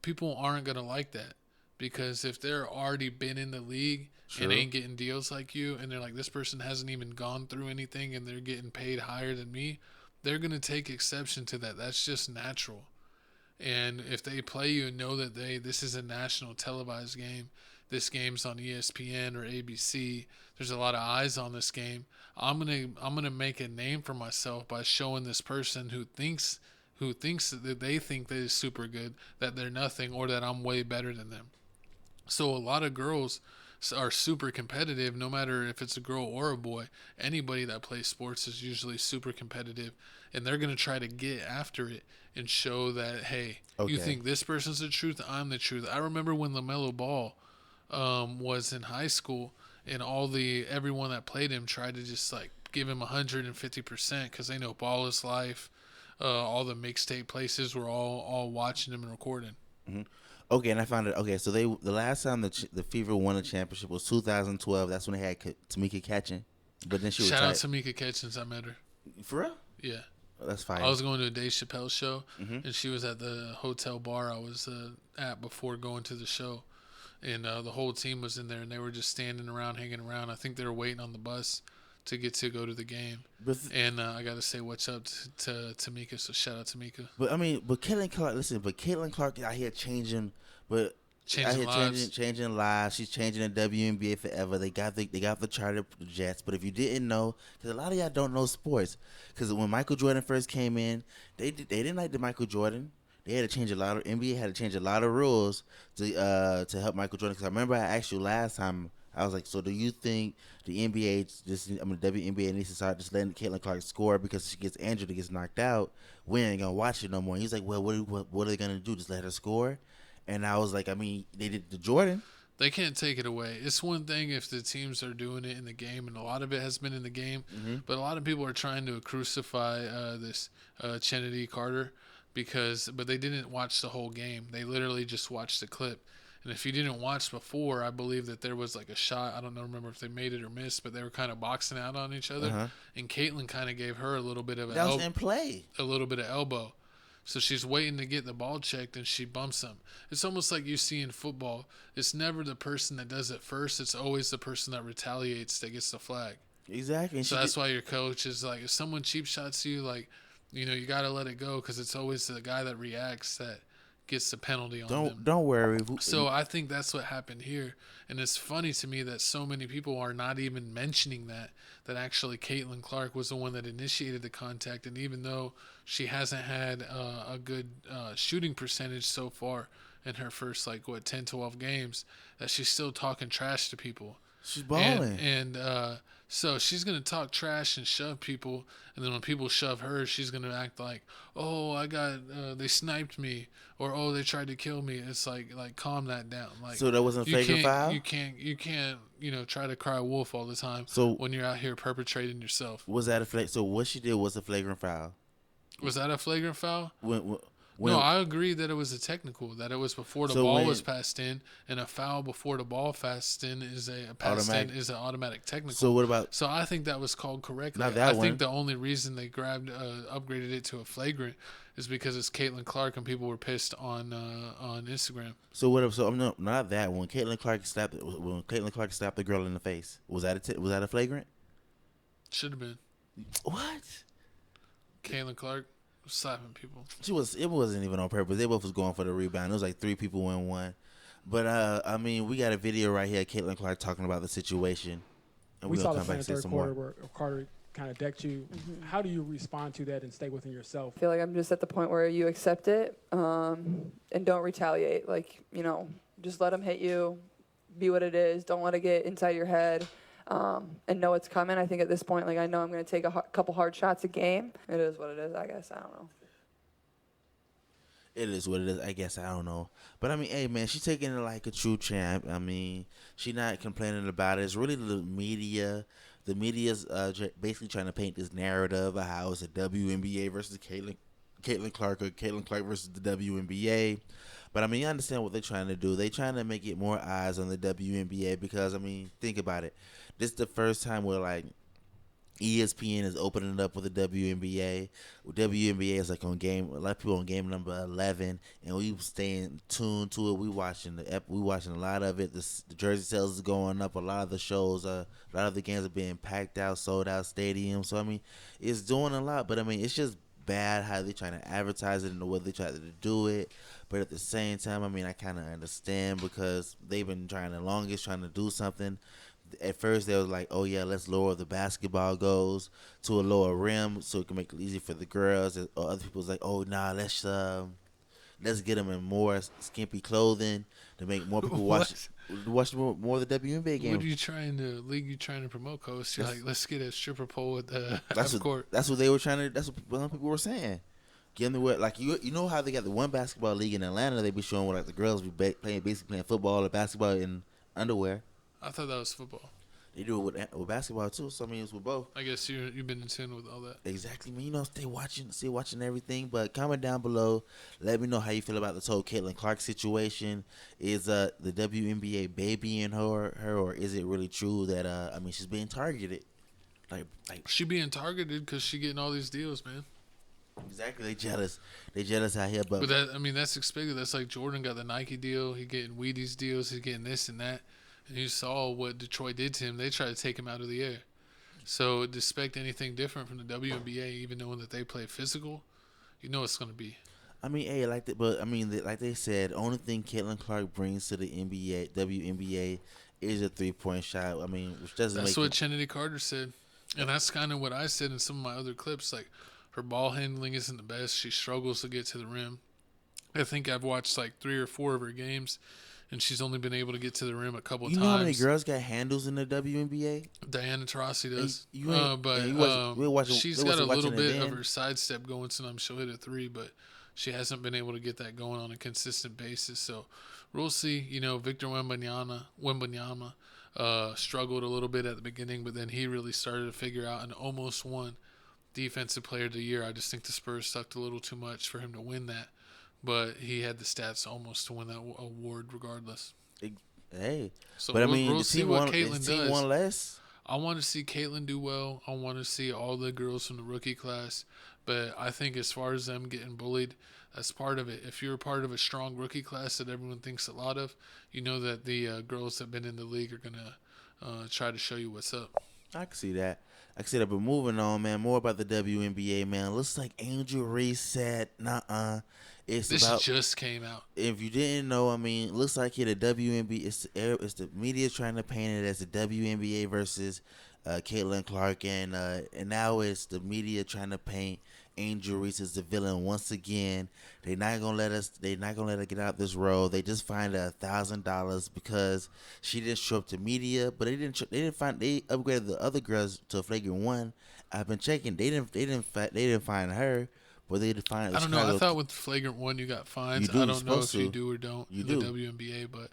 People aren't going to like that, because if they're already been in the league and ain't getting deals like you, and they're like, this person hasn't even gone through anything and they're getting paid higher than me, they're going to take exception to that. That's just natural. And if they play you and know that this is a national televised game, this game's on ESPN or ABC, there's a lot of eyes on this game, I'm gonna make a name for myself by showing this person who thinks that they think that is super good, that they're nothing, or that I'm way better than them. So a lot of girls are super competitive, no matter if it's a girl or a boy. Anybody that plays sports is usually super competitive, and they're going to try to get after it and show that, hey, you think this person's the truth, I'm the truth. I remember when LaMelo Ball was in high school, and everyone that played him tried to just like give him 150% because they know ball is life. All the mixtape places were all watching him and recording. Mm-hmm. Okay, and I found it. Okay, so the last time the Fever won a championship was 2012. That's when they had Tamika Catchings, but then she Shout retired. out to Tamika Catchings. I met her. For real? Yeah. Oh, that's fine. I was going to a Dave Chappelle show, and she was at the hotel bar I was at before going to the show, and the whole team was in there, and they were just standing around, hanging around. I think they were waiting on the bus to get to go to the game. And I got to say what's up to Tamika, so shout out to Tamika. But Caitlin Clark out here changing lives. She's changing the WNBA forever. They got the charter jets. But if you didn't know, because a lot of y'all don't know sports, because when Michael Jordan first came in, they didn't like the Michael Jordan. They had to change NBA had to change a lot of rules to help Michael Jordan. Because I remember I asked you last time. I was like, so do you think the WNBA needs to start just letting Caitlin Clark score because she gets injured or gets knocked out? We ain't gonna watch it no more. And he's like, well, what are they gonna do? Just let her score? And I was like, I mean, they did the Jordan. They can't take it away. It's one thing if the teams are doing it in the game, and a lot of it has been in the game, but a lot of people are trying to crucify this Kennedy Carter but they didn't watch the whole game. They literally just watched the clip. And if you didn't watch before, I believe that there was like a shot. I don't remember if they made it or missed, but they were kind of boxing out on each other. And Caitlin kind of gave her a little bit of that was in play. A little bit of elbow. So she's waiting to get the ball checked, and she bumps him. It's almost like you see in football. It's never the person that does it first. It's always the person that retaliates that gets the flag. Exactly. So that's why your coach is like, if someone cheap shots you, like, you got to let it go, because it's always the guy that reacts that gets the penalty on them. Don't worry. So I think that's what happened here. And it's funny to me that so many people are not even mentioning that actually Caitlin Clark was the one that initiated the contact. And even though she hasn't had a good shooting percentage so far in her first 10, 12 games, that she's still talking trash to people. She's balling. And so she's going to talk trash and shove people. And then when people shove her, she's going to act like, oh, they sniped me. Or, oh, they tried to kill me. It's like calm that down. Like, so that wasn't a flagrant foul? You can't, try to cry wolf all the time when you're out here perpetrating yourself. Was that so what she did was a flagrant foul? Was that a flagrant foul? When, no, I agree that it was a technical, that it was before the ball was passed in, and a foul before the ball passed in is an automatic technical. So what about? So I think that was called correctly. Not that I think the only reason they upgraded it to a flagrant is because it's Caitlin Clark and people were pissed on Instagram. So what? So not that when Caitlin Clark slapped the girl in the face. Was that a flagrant? Should have been. What? Caitlin Clark slapping people. It wasn't even on purpose. They both was going for the rebound. It was like 3 people in one. But we got a video right here of Caitlin Clark talking about the situation. And we saw the third quarter where Carter kind of decked you. How do you respond to that and stay within yourself? I feel like I'm just at the point where you accept it and don't retaliate. Just let them hit you. Be what it is. Don't let it get inside your head. And know it's coming. I think at this point, I know I'm going to take a couple hard shots a game. It is what it is, I guess. I don't know. It is what it is. I guess I don't know. But, hey, man, she's taking it like a true champ. She's not complaining about it. It's really the media. The media's basically trying to paint this narrative of how it's a WNBA versus Caitlin Clark or Caitlin Clark versus the WNBA. But, you understand what they're trying to do. They're trying to make it more eyes on the WNBA because, think about it. This is the first time where, ESPN is opening it up with the WNBA. WNBA is like on game. A lot of people on game number 11, and we staying tuned to it. We watching a lot of it. The jersey sales is going up. A lot of the shows, a lot of the games are being packed out, sold out stadiums. So I mean, it's doing a lot. But I mean, it's just bad how they trying to advertise it and the way they try to do it. But at the same time, I mean, I kind of understand because they've been trying the longest trying to do something. At first, they was like, oh, yeah, let's lower the basketball goals to a lower rim so it can make it easy for the girls. Or other people was like, oh, nah, let's get them in more skimpy clothing to make more people watch more of the WNBA games. What are you trying to promote, Coach? You're like, let's get a stripper pole at the court. That's what they were trying to. That's what some people were saying. Get them to like you know how they got the one basketball league in Atlanta. They be showing where like the girls be basically playing football or basketball in underwear. I thought that was football. They do it with basketball too. So I mean, it's with both. I guess you've been in tune with all that. Exactly. I mean, you know, stay watching everything. But comment down below. Let me know how you feel about this whole Caitlin Clark situation. Is the WNBA babying her, or is it really true that I mean she's being targeted? Like she being targeted because she getting all these deals, man. Exactly. They jealous out here. But that, I mean, that's expected. That's like Jordan got the Nike deal. He getting Wheaties deals. He's getting this and that. And you saw what Detroit did to him. They tried to take him out of the air. So expect anything different from the WNBA, even knowing that they play physical, you know it's going to be. I mean, hey, like they said, only thing Caitlin Clark brings to the WNBA is a 3-point shot. I mean, which doesn't That's what Kennedy Carter said. And that's kind of what I said in some of my other clips. Like, her ball handling isn't the best. She struggles to get to the rim. I think I've watched like 3 or 4 of her games, and she's only been able to get to the rim a couple times. You know how many girls got handles in the WNBA? Diana Taurasi does. But she's got a little bit of her sidestep going. Sometimes she'll hit a 3, but she hasn't been able to get that going on a consistent basis. So we'll see. You know, Victor Wembanyama struggled a little bit at the beginning, but then he really started to figure out and almost won Defensive Player of the Year. I just think the Spurs sucked a little too much for him to win that. But he had the stats almost to win that award regardless. Hey. So but I mean, we'll see what Caitlin does. One less. I want to see Caitlin do well. I want to see all the girls from the rookie class. But I think as far as them getting bullied, that's part of it. If you're a part of a strong rookie class that everyone thinks a lot of, you know that the girls that have been in the league are going to try to show you what's up. I can see that. But moving on, man, more about the WNBA, man. Looks like Angel Reese said, nah, this just came out. If you didn't know, I mean, looks like the WNBA, it's the media trying to paint it as the WNBA versus Caitlin Clark, and now it's the media trying to paint Angel Reese as the villain once again. They're not gonna let her get out this road. They just fined her $1,000 because she didn't show up to media. But they upgraded the other girls to a flagrant 1. I've been checking. They didn't fine her, but they did fine. I don't know. I thought with flagrant 1 you got fines. I don't know if you do or don't in the WNBA, but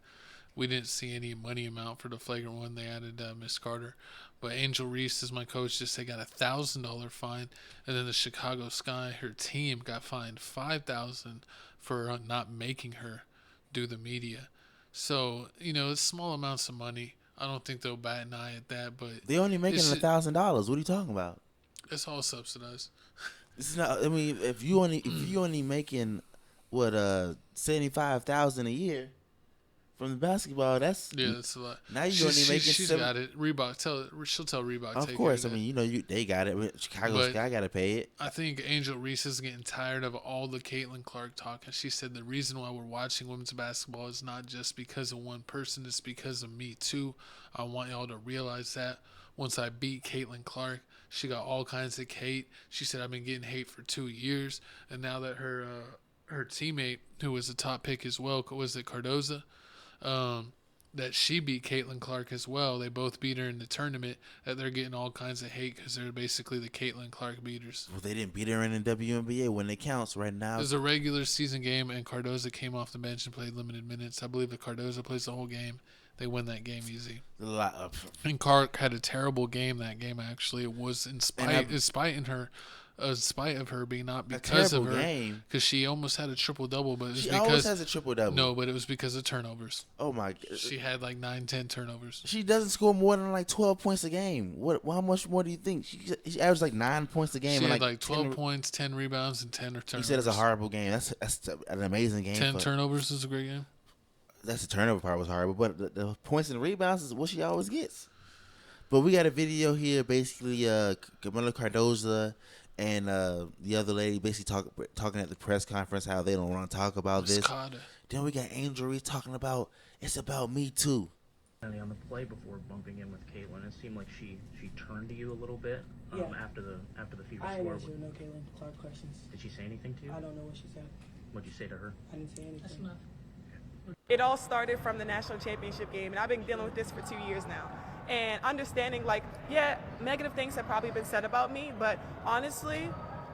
we didn't see any money amount for the flagrant 1. They added Miss Carter. But Angel Reese, as my coach just said, got a $1,000 fine. And then the Chicago Sky, her team, got fined $5,000 for not making her do the media. So, you know, it's small amounts of money. I don't think they'll bat an eye at that. But they're only making $1,000. What are you talking about? It's all subsidized. It's not. I mean, if you only making what $75,000 a year from the basketball, that's a lot. Now you're only making. She's got it. Reebok, she'll tell Reebok. Of course, I mean, you know, they got it. Chicago Sky got to pay it. I think Angel Reese is getting tired of all the Caitlin Clark talk, and she said the reason why we're watching women's basketball is not just because of one person; it's because of me too. I want y'all to realize that. Once I beat Caitlin Clark, she got all kinds of hate. She said I've been getting hate for 2 years, and now that her teammate, who was a top pick as well, was it Cardoza? That she beat Caitlin Clark as well. They both beat her in the tournament. That they're getting all kinds of hate because they're basically the Caitlin Clark beaters. Well, they didn't beat her in the WNBA when it counts right now. It was a regular season game, and Cardoza came off the bench and played limited minutes. I believe that Cardoza plays the whole game. They win that game easy. And Clark had a terrible game that game, actually. It was in spite in her in spite of her being not because of her. Game. Because she almost had a triple-double, but it was She because always has a triple-double. No, but it was because of turnovers. Oh my God. She had like 9-10 turnovers. She doesn't score more than like 12 points a game. How much more do you think? She averaged like 9 points a game. She and had like 12 points, 10 rebounds, and 10 turnovers. You said it's a horrible game. That's an amazing game. 10 turnovers is a great game. That's the turnover part was horrible, but the points and the rebounds is what she always gets. But we got a video here, basically, Camila Cardoza and the other lady basically talking at the press conference how they don't want to talk about this. Then we got Angel Reese talking about it's about me too. On the play before bumping in with Caitlin, it seemed like she turned to you a little bit after the Fever I score. didn't ask you no Caitlin Clark questions. Did she say anything to you? I don't know what she said. What'd you say to her? I didn't say anything. That's enough. It all started from the national championship game, and I've been dealing with this for 2 years now. And understanding, like, yeah, negative things have probably been said about me, but honestly,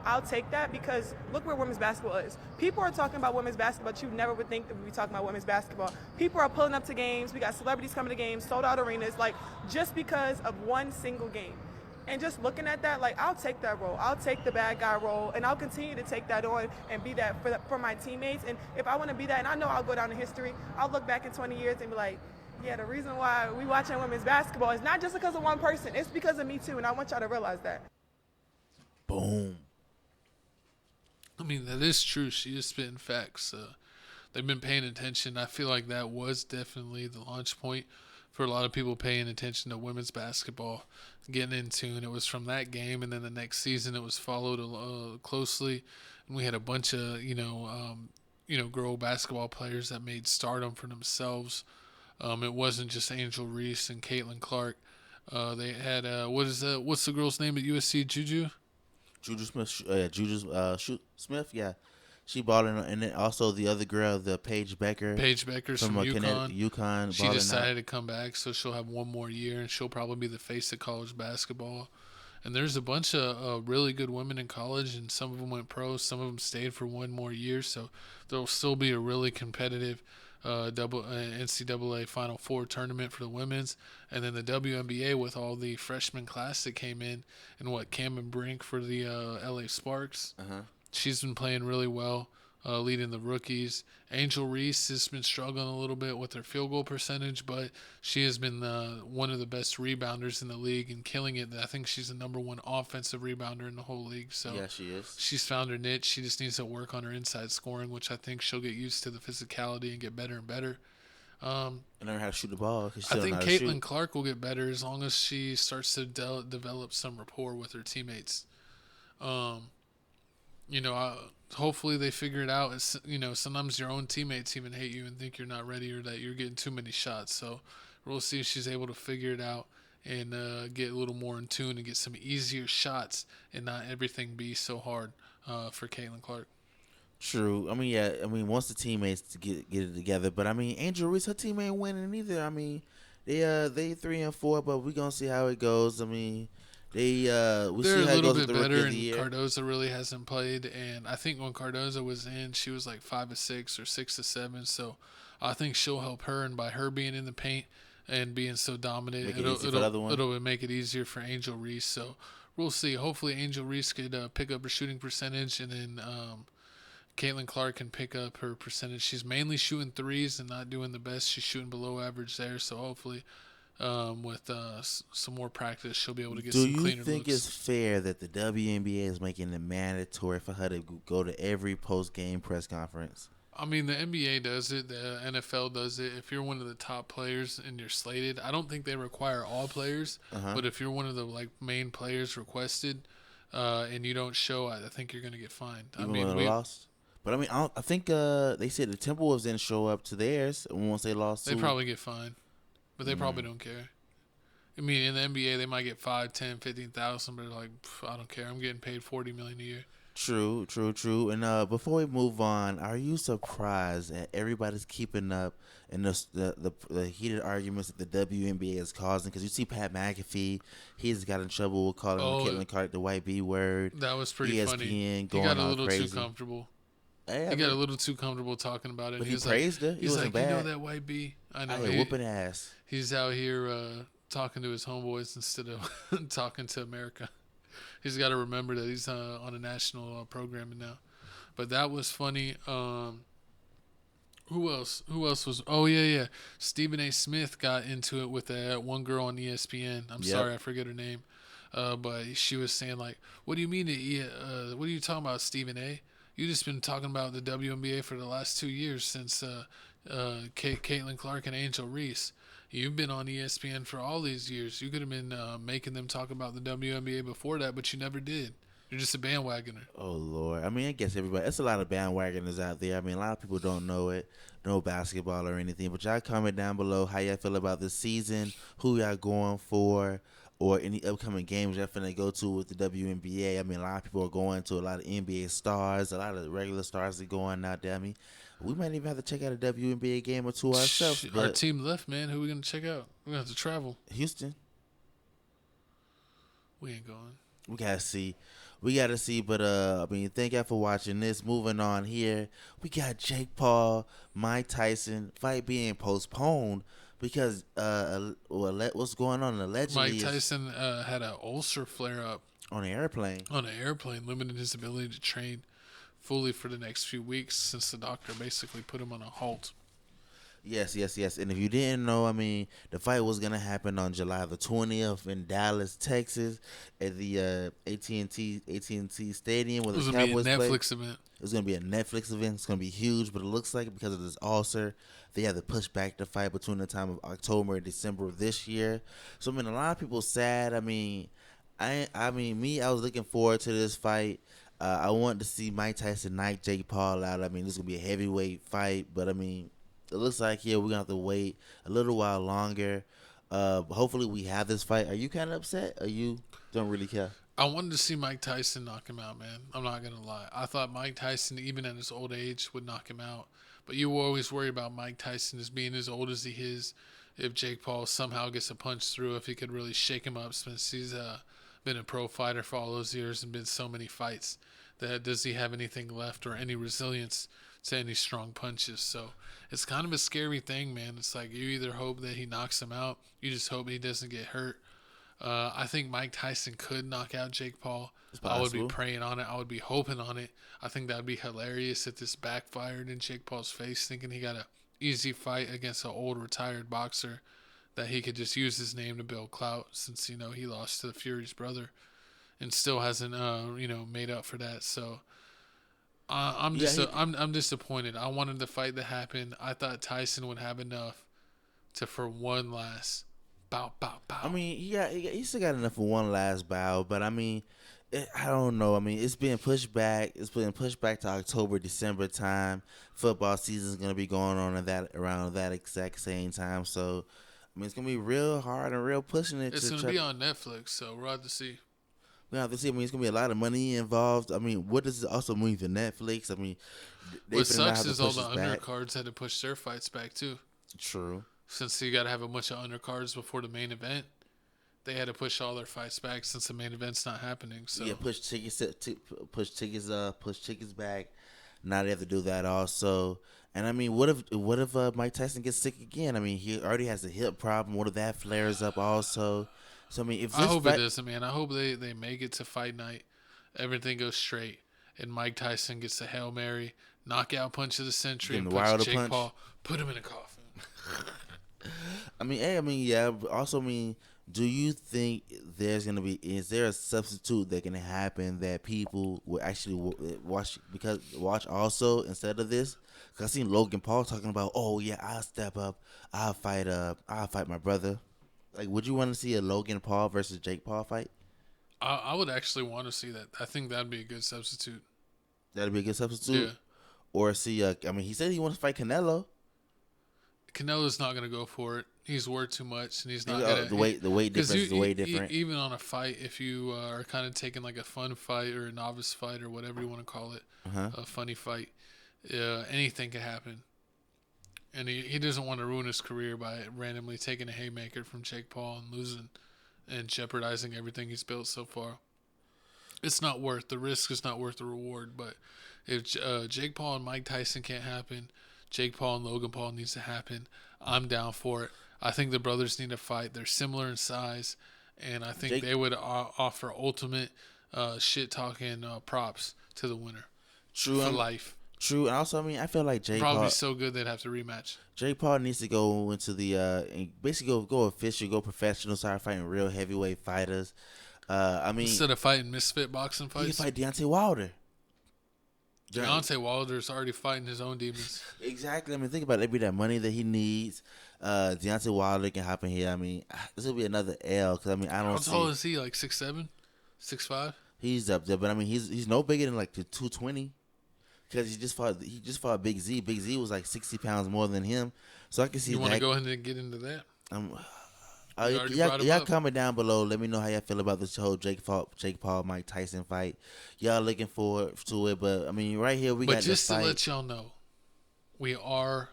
I'll take that because look where women's basketball is. People are talking about women's basketball, but you never would think that we'd be talking about women's basketball. People are pulling up to games. We got celebrities coming to games, sold out arenas, like, just because of one single game. And just looking at that, like, I'll take that role. I'll take the bad guy role, and I'll continue to take that on and be that for my teammates. And if I want to be that, and I know I'll go down in history, I'll look back in 20 years and be like, yeah, the reason why we watching women's basketball is not just because of one person. It's because of me, too, and I want y'all to realize that. Boom. I mean, that is true. She is spitting facts. They've been paying attention. I feel like that was definitely the launch point for a lot of people paying attention to women's basketball, getting in tune. It was from that game, and then the next season it was followed closely. And we had a bunch of, girl basketball players that made stardom for themselves. It wasn't just Angel Reese and Caitlin Clark. They had, what's the girl's name at USC, Juju Smith, Smith, yeah. She balled in, and then also the other girl, the Paige Becker's from UConn. She decided to come back, so she'll have one more year, and she'll probably be the face of college basketball. And there's a bunch of really good women in college, and some of them went pro, some of them stayed for one more year, so there'll still be a really competitive NCAA Final Four tournament for the women's, and then the WNBA with all the freshman class that came in, and Cameron Brink for the LA Sparks. She's been playing really well, leading the rookies. Angel Reese has been struggling a little bit with her field goal percentage, but she has been one of the best rebounders in the league and killing it. I think she's the #1 offensive rebounder in the whole league. So yeah, she is. She's found her niche. She just needs to work on her inside scoring, which I think she'll get used to the physicality and get better and better. And learn how to shoot the ball. I think Caitlin Clark will get better as long as she starts to develop some rapport with her teammates. Hopefully they figure it out. It's, sometimes your own teammates even hate you and think you're not ready or that you're getting too many shots. So we'll see if she's able to figure it out and get a little more in tune and get some easier shots and not everything be so hard for Caitlin Clark. True. Once the teammates get it together, but Angel Reese, her team ain't winning either. They 3-4, but we gonna see how it goes. They're a little bit better, and Cardoza really hasn't played. And I think when Cardoza was in, she was like 5 of 6 or 6 of 7. So I think she'll help her, and by her being in the paint and being so dominant, it'll make it easier for Angel Reese. So we'll see. Hopefully, Angel Reese could pick up her shooting percentage, and then Caitlin Clark can pick up her percentage. She's mainly shooting threes and not doing the best. She's shooting below average there. So hopefully, with some more practice, she'll be able to get some cleaner looks. Do you think it's fair that the WNBA is making it mandatory for her to go to every post-game press conference? The NBA does it. The NFL does it. If you're one of the top players and you're slated, I don't think they require all players. But if you're one of the main players requested, and you don't show, I think you're going to get fined. We lost. But I think they said the Timberwolves didn't show up to theirs once they lost. They probably get fined. But they probably don't care. In the NBA, they might get 5, 10, 15,000, but they're like, I don't care. I'm getting paid $40 million a year. True. And before we move on, are you surprised that everybody's keeping up in the heated arguments that the WNBA is causing? Because you see Pat McAfee, he's got in trouble with calling Caitlin Clark the white B word. That was pretty funny. He got a little too comfortable. He got a little too comfortable talking about it. But he praised her. He's like, bad. You know that white B? I know. Whooping ass. He's out here talking to his homeboys instead of talking to America. He's got to remember that he's on a national programming now. But that was funny. Who else? Who else was? Oh yeah. Stephen A. Smith got into it with that one girl on ESPN. I'm sorry, I forget her name. But she was saying like, "What do you mean? What are you talking about, Stephen A? You just been talking about the WNBA for the last 2 years since Caitlin Clark and Angel Reese. You've been on ESPN for all these years. You could have been making them talk about the WNBA before that, but you never did. You're just a bandwagoner." Oh Lord, I mean, I guess everybody. It's a lot of bandwagoners out there. I mean, a lot of people don't know basketball or anything. But y'all comment down below how y'all feel about this season, who y'all going for, or any upcoming games y'all finna go to with the WNBA. I mean, a lot of people are going to, a lot of NBA stars, a lot of regular stars are going out there. I mean, we might even have to check out a WNBA game or two ourselves. Our team left, man. Who are we gonna check out? We're gonna have to travel. Houston. We ain't going. We gotta see, but I mean, thank y'all for watching this. Moving on here, we got Jake Paul, Mike Tyson fight being postponed because what's going on allegedly? Mike Tyson had an ulcer flare up on an airplane. Limiting his ability to train fully for the next few weeks since the doctor basically put him on a halt. Yes. And if you didn't know, I mean, the fight was going to happen on July the 20th in Dallas, Texas at the AT&T Stadium where the Cowboys play. It was going to be a Netflix event. It was going to be a Netflix event. It's going to be huge, but it looks like because of this ulcer, they had to push back the fight between the time of October and December of this year. So, I mean, a lot of people sad. I mean, I was looking forward to this fight. I wanted to see Mike Tyson knock Jake Paul out. I mean, this is going to be a heavyweight fight, but, I mean, it looks like we're gonna have to wait a little while longer. Hopefully we have this fight. Are you kind of upset? Or you don't really care? I wanted to see Mike Tyson knock him out, man. I'm not gonna lie. I thought Mike Tyson, even at his old age, would knock him out. But you were always worried about Mike Tyson as being as old as he is. If Jake Paul somehow gets a punch through, if he could really shake him up, since he's been a pro fighter for all those years and been so many fights, that does he have anything left or any resilience to any strong punches? So it's kind of a scary thing, man. It's like you either hope that he knocks him out, you just hope he doesn't get hurt. I think Mike Tyson could knock out Jake Paul. I would be praying on it. I would be hoping on it. I think that would be hilarious if this backfired in Jake Paul's face, thinking he got an easy fight against an old retired boxer that he could just use his name to build clout, since he lost to the Fury's brother and still hasn't made up for that. So I'm disappointed. I wanted the fight to happen. I thought Tyson would have enough for one last bow. I mean, he still got enough for one last bow, but I mean, I don't know. I mean, it's being pushed back. It's being pushed back to October, December time. Football season is going to be going on around that exact same time. So, I mean, it's going to be real hard and real pushing it. It's going to be on Netflix, so we'll have to see. We have to see. I mean, it's gonna be a lot of money involved. I mean, what does it also mean for Netflix? I mean, what sucks is all the undercards had to push their fights back too. True. Since you got to have a bunch of undercards before the main event, they had to push all their fights back since the main event's not happening. So push tickets back. Now they have to do that also. And I mean, what if Mike Tyson gets sick again? I mean, he already has a hip problem. What if that flares up also? So I mean, I hope it doesn't, man. I hope they make it to fight night, everything goes straight, and Mike Tyson gets a Hail Mary, knockout punch of the century, and puts Jake Paul, put him in a coffin. Also, do you think is there a substitute that can happen that people will actually watch also instead of this? Because I seen Logan Paul talking about, oh yeah, I'll step up, I'll fight my brother. Like, would you want to see a Logan Paul versus Jake Paul fight? I would actually want to see that. I think that'd be a good substitute. That'd be a good substitute? Yeah. Or see, he said he wants to fight Canelo. Canelo's not going to go for it. He's worth too much, and he's not going to... The weight difference is way different. Even on a fight, if you are kind of taking like a fun fight or a novice fight or whatever you want to call it, a funny fight, anything could happen. And he doesn't want to ruin his career by randomly taking a haymaker from Jake Paul and losing and jeopardizing everything he's built so far. It's not worth the risk. It's not worth the reward. But if Jake Paul and Mike Tyson can't happen, Jake Paul and Logan Paul needs to happen. I'm down for it. I think the brothers need to fight. They're similar in size, and I think they would offer ultimate shit talking props to the winner. True. For life. True, and also, I mean, I feel like Jake probably Paul, so good they'd have to rematch. Jake Paul needs to go into the and basically go official, go professional, start fighting real heavyweight fighters. I mean, instead of fighting misfit boxing fights, he can fight Deontay Wilder. Deontay Wilder's already fighting his own demons. Exactly. I mean, think about it. It'd be that money that he needs. Deontay Wilder can hop in here. I mean, this will be another L because I mean, I don't. How tall is he? Like 6'7", 6'5"? He's up there, but I mean, he's no bigger than like the 220. Because he just fought Big Z. Big Z was like 60 pounds more than him, so I can see. You want to go ahead and get into that? Y'all comment down below. Let me know how y'all feel about this whole Jake Paul Mike Tyson fight. Y'all looking forward to it, but I mean, right here we got. But just to let y'all know, we are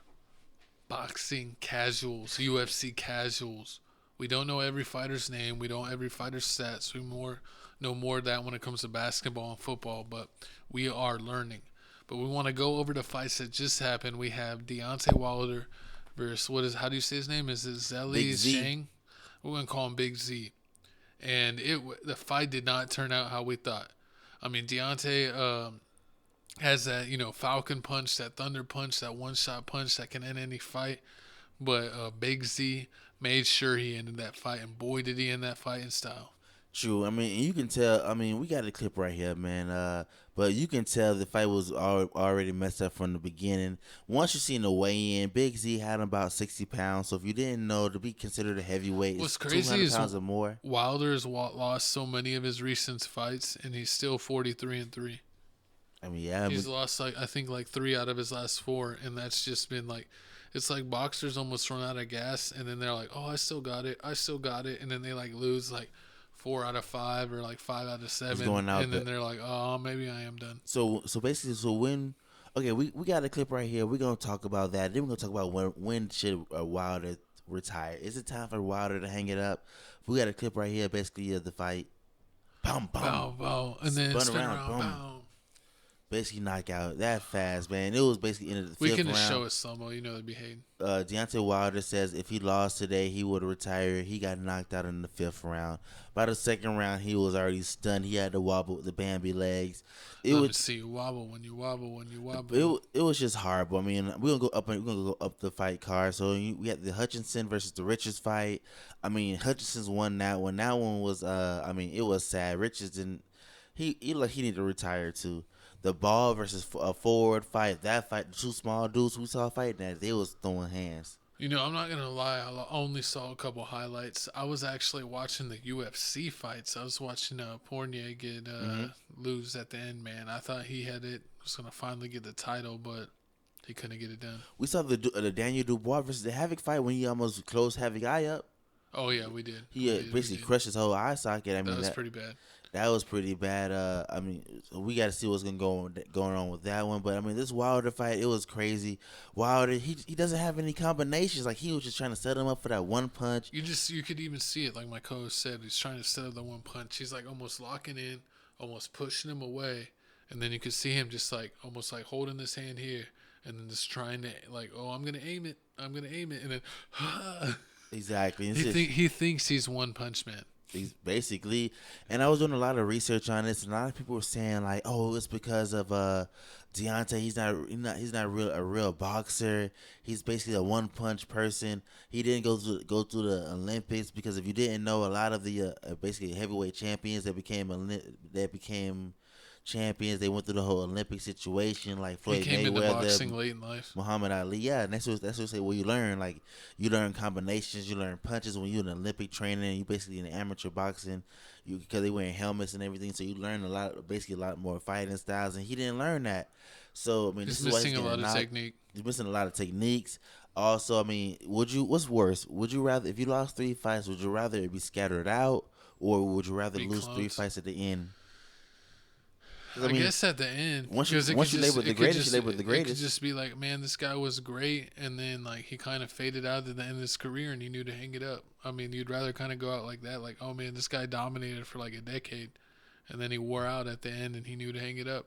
boxing casuals, UFC casuals. We don't know every fighter's name. We don't know every fighter's stats. We know more of that when it comes to basketball and football, but we are learning. But we want to go over the fights that just happened. We have Deontay Wilder versus how do you say his name? Is it Zhang Shang? We're gonna call him Big Z. And the fight did not turn out how we thought. I mean, Deontay has that Falcon punch, that thunder punch, that one shot punch that can end any fight. But Big Z made sure he ended that fight, and boy did he end that fight in style. True. I mean, you can tell. I mean, we got a clip right here, man. But you can tell the fight was already messed up from the beginning. Once you seen the weigh-in, Big Z had about 60 pounds. So if you didn't know, to be considered a heavyweight, what's it's crazy 200 pounds or more. Wilder's lost so many of his recent fights, and he's still 43-3. I mean, yeah, he's lost I think 3 out of his last 4, and that's just been it's like boxers almost run out of gas, and then they're like, oh, I still got it, and then they lose 4 out of 5 or 5 out of 7, and then they're like, oh, maybe I am done. So basically, we got a clip right here. We're gonna talk about that. Then we're gonna talk about when should Wilder retire. Is it time for Wilder to hang it up? We got a clip right here, basically of the fight. Boom, boom, bow, bow, and then spin around, boom. Bow. Basically knockout that fast, man. It was basically into the 5th round. We can just show us some, they'd be hating. Deontay Wilder says if he lost today, he would retire. He got knocked out in the 5th round. By the 2nd round, he was already stunned. He had to wobble with the Bambi legs. Let me see you wobble when you wobble. It was just horrible. I mean, we're gonna go up the fight card. So we had the Hutchinson versus the Richards fight. I mean, Hutchinson's won that one. That one was it was sad. Richards didn't. He needed to retire too. The Ball versus Ford fight, that fight, the 2 small dudes we saw fighting that, they was throwing hands. I'm not going to lie, I only saw a couple highlights. I was actually watching the UFC fights. I was watching Fournier get lose at the end, man. I thought he was going to finally get the title, but he couldn't get it done. We saw the Daniel Dubois versus the Havoc fight when he almost closed Havoc eye up. Oh, yeah, we did. He basically crushed his whole eye socket. I mean, that was pretty bad. That was pretty bad. I mean, we got to see what's going on with that one. But I mean, this Wilder fight, it was crazy. Wilder, he doesn't have any combinations. He was just trying to set him up for that one punch. You could even see it. Like my co-host said, he's trying to set up the one punch. He's almost locking in, almost pushing him away, and then you could see him just almost holding his hand here, and then just trying to I'm gonna aim it, and then exactly. He thinks he's one punch man. He's basically, and I was doing a lot of research on this, and a lot of people were saying it's because of Deontay. He's not a real boxer. He's basically a one punch person. He didn't go through the Olympics because if you didn't know, a lot of the basically heavyweight champions that became champions, they went through the whole Olympic situation, like Floyd Mayweather. He came into boxing late in life. Muhammad Ali, yeah, and that's what they say. Well, you learn you learn combinations, you learn punches when you're in Olympic training. You basically in amateur boxing, because they wearing helmets and everything, so you learn a lot more fighting styles. And he didn't learn that, so I mean, he's missing a lot of technique. He's missing a lot of techniques. Also, I mean, what's worse? Would you rather, if you lost 3 fights, would you rather it be scattered out, or would you rather lose close. 3 fights at the end? I guess at the end, once you label the greatest, you label the greatest. It could just be man, this guy was great, and then he kind of faded out at the end of his career, and he knew to hang it up. I mean, you'd rather kind of go out like that, oh man, this guy dominated for a decade, and then he wore out at the end, and he knew to hang it up.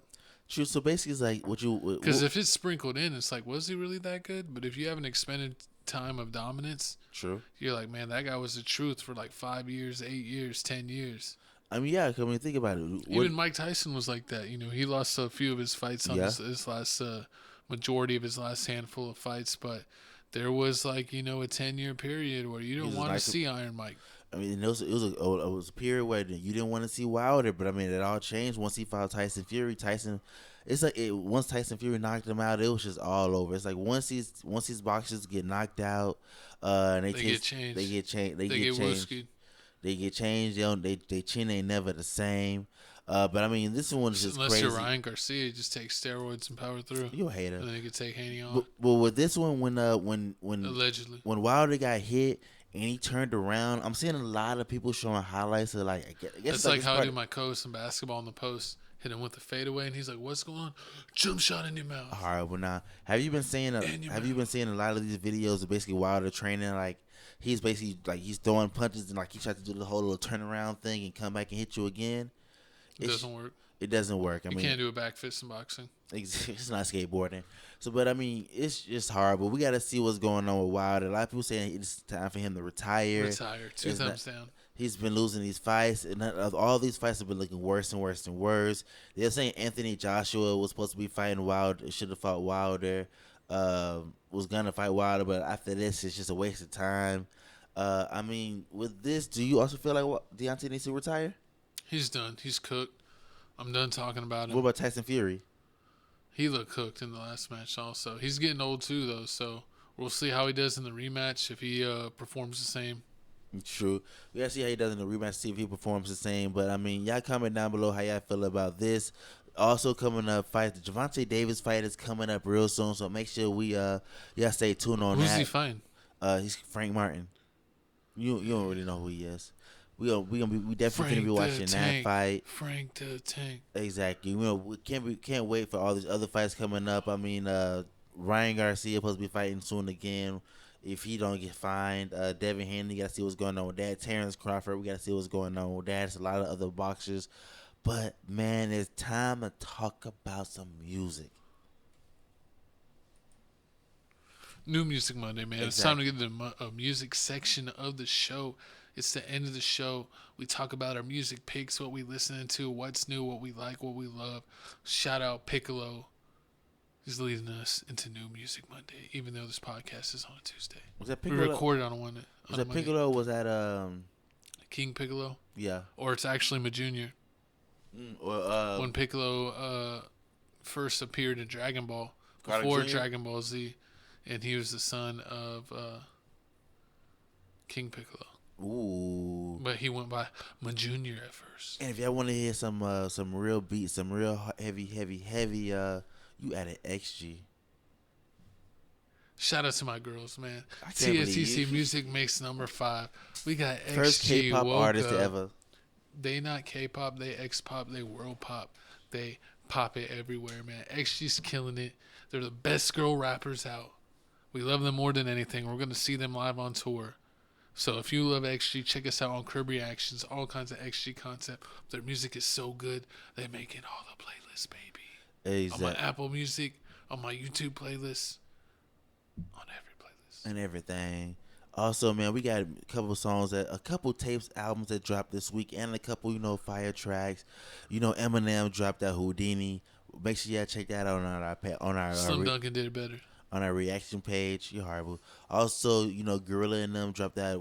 True. So basically, it's because if it's sprinkled in, it's was he really that good? But if you haven't expended time of dominance. True. You're like, man, that guy was the truth for like 5 years, 8 years, 10 years. I mean, yeah. I mean, think about it. Even Mike Tyson was like that. You know, he lost a few of his fights on his last majority of his last handful of fights, but there was like, you know, a 10-year period where you don't want to see Iron Mike. I mean, it was a period where you didn't want to see Wilder, but I mean, it all changed once he fought Tyson Fury. It's like once Tyson Fury knocked him out, it was just all over. It's like once these boxers get knocked out, and they get changed. They get changed. They get changed. They chin ain't never the same. But I mean, this one's just unless crazy. you're Ryan Garcia, you just take steroids and power through. You a hater. And then you can take Haney on. But with this one, when allegedly when Wilder got hit and he turned around, I'm seeing a lot of people showing highlights of like. I guess that's like how I do my coach in basketball in the post. Hit him with the fadeaway, and he's like, "What's going on? Jump shot in your mouth." All right, well now, have you been seeing a lot of these videos of basically Wilder training? Like he's basically like he's throwing punches and like he tried to do the whole little turnaround thing and come back and hit you again. It doesn't work. It doesn't work. I mean, you can't do a back fist in boxing. It's not skateboarding. So, but I mean, it's just horrible. We got to see what's going on with Wilder. A lot of people saying it's time for him to retire. Two thumbs down. He's been losing these fights, and all these fights have been looking worse and worse and worse. They're saying Anthony Joshua was supposed to be fighting Wilder, should have fought Wilder, was gonna fight Wilder, but after this, it's just a waste of time. I mean, with this, do you also feel like Deontay needs to retire? He's done. He's cooked. I'm done talking about him. What about Tyson Fury? He looked cooked in the last match also. He's getting old too, though, so we'll see how he does in the rematch if he performs the same. True. We got to see how he does in the rematch, see if he performs the same. But, I mean, y'all comment down below how y'all feel about this. Also coming up, the Gervonta Davis fight is coming up real soon, so make sure y'all stay tuned on that. Who's he fighting? He's Frank Martin. You don't really know who he is. We definitely gonna be watching that fight. Frank the Tank. Exactly. We can't wait for all these other fights coming up. I mean, Ryan Garcia supposed to be fighting soon again. If he don't get fined, Devin Haney, got to see what's going on with that. Terrence Crawford, we got to see what's going on with that. There's a lot of other boxers. But, man, it's time to talk about some music. New Music Monday, man. Exactly. It's time to get to the music section of the show. It's the end of the show. We talk about our music picks, what we listening to, what's new, what we like, what we love. Shout out Piccolo. He's leading us into New Music Monday, even though this podcast is on a Tuesday. Was that Piccolo? We recorded on a Monday. Was that Piccolo? Was that King Piccolo? Yeah. Or it's actually Majunior. When Piccolo first appeared in Dragon Ball, before Dragon Ball Z, and he was the son of King Piccolo. Ooh. But he went by Majunior at first. And if y'all want to hear some real beats, some real heavy, you added XG. Shout out to my girls, man. TFTC Music Mix number 5. We got XG. First K-pop artist ever. They not K-pop, they X-pop, they world pop. They pop it everywhere, man. XG's killing it. They're the best girl rappers out. We love them more than anything. We're going to see them live on tour. So if you love XG, check us out on Crib Reactions, all kinds of XG content. Their music is so good. They make it all the playlists, baby. Exactly. On my Apple Music, on my YouTube playlist, on every playlist. And everything. Also, man, we got a couple songs, a couple tapes, albums that dropped this week, and a couple, fire tracks. Eminem dropped that Houdini. Make sure y'all check that out on our Slim Duncan did it better. On our reaction page. You're horrible. Also, Gorilla and them dropped that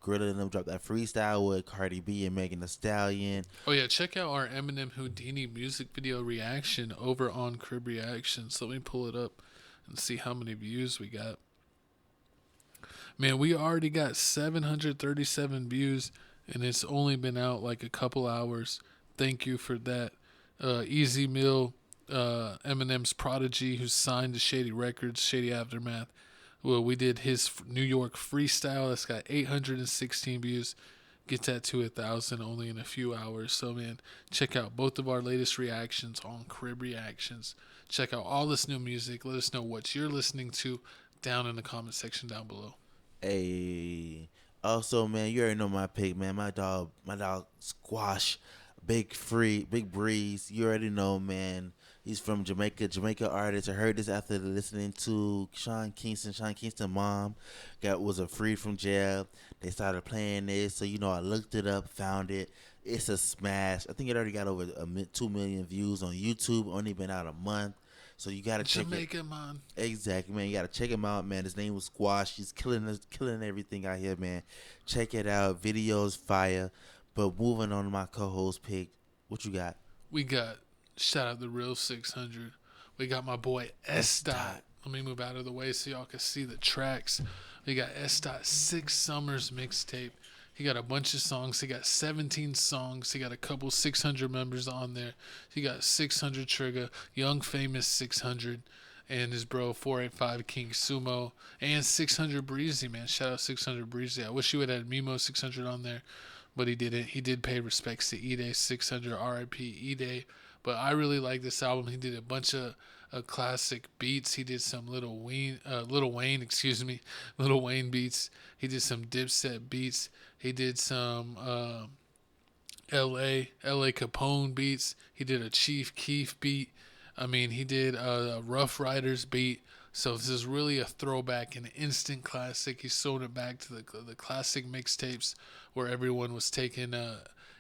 freestyle with Cardi B and Megan Thee Stallion. Oh yeah, check out our Eminem Houdini music video reaction over on Crib Reactions. Let me pull it up and see how many views we got. Man, we already got 737 views, and it's only been out like a couple hours. Thank you for that. Easy Mill, Eminem's prodigy, who's signed to Shady Records, Shady Aftermath. Well, we did his New York freestyle. That's got 816 views. Get that to 1,000 only in a few hours. So, man, check out both of our latest reactions on Crib Reactions. Check out all this new music. Let us know what you're listening to down in the comment section down below. Hey. Also, man, you already know my pick, man. My dog Squash, Big Breeze. You already know, man. He's from Jamaica artist. I heard this after listening to Sean Kingston mom was freed from jail. They started playing this, so I looked it up, found it. It's a smash. I think it already got over 2 million views on YouTube. Only been out a month, so you gotta check Jamaica, man. Exactly, man. You gotta check him out, man. His name was Squash. He's killing everything out here, man. Check it out. Videos fire. But moving on to my co-host pick, what you got? We got shout out the real 600. We got my boy S. Dot. Let me move out of the way so y'all can see the tracks. We got S. Dot 6 Summers mixtape. He got a bunch of songs. He got 17 songs. He got a couple 600 members on there. He got 600 Trigger, Young Famous 600, and his bro 485 King Sumo, and 600 Breezy, man. Shout out 600 Breezy. I wish he would have had Mimo 600 on there, but he didn't. He did pay respects to E-Day 600, RIP E-Day. But I really like this album. He did a bunch of classic beats. He did some Lil Wayne beats. He did some Dipset beats. He did some L.A. Capone beats. He did a Chief Keef beat. I mean, he did a Rough Riders beat. So this is really a throwback, an instant classic. He's sold it back to the classic mixtapes where everyone was taking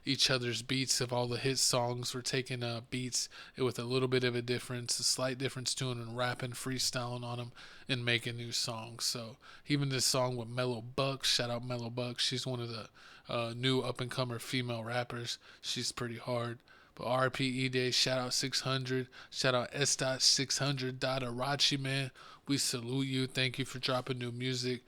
each other's beats of all the hit songs. Were taking beats with a little bit of a slight difference to them, and rapping, freestyling on them, and making new songs. So even this song with Mellow Bucks, shout out Mellow Bucks. She's one of the new up-and-comer female rappers. She's pretty hard. But RP E-Day, shout out 600. Shout out S.600. Arachi, man. We salute you. Thank you for dropping new music.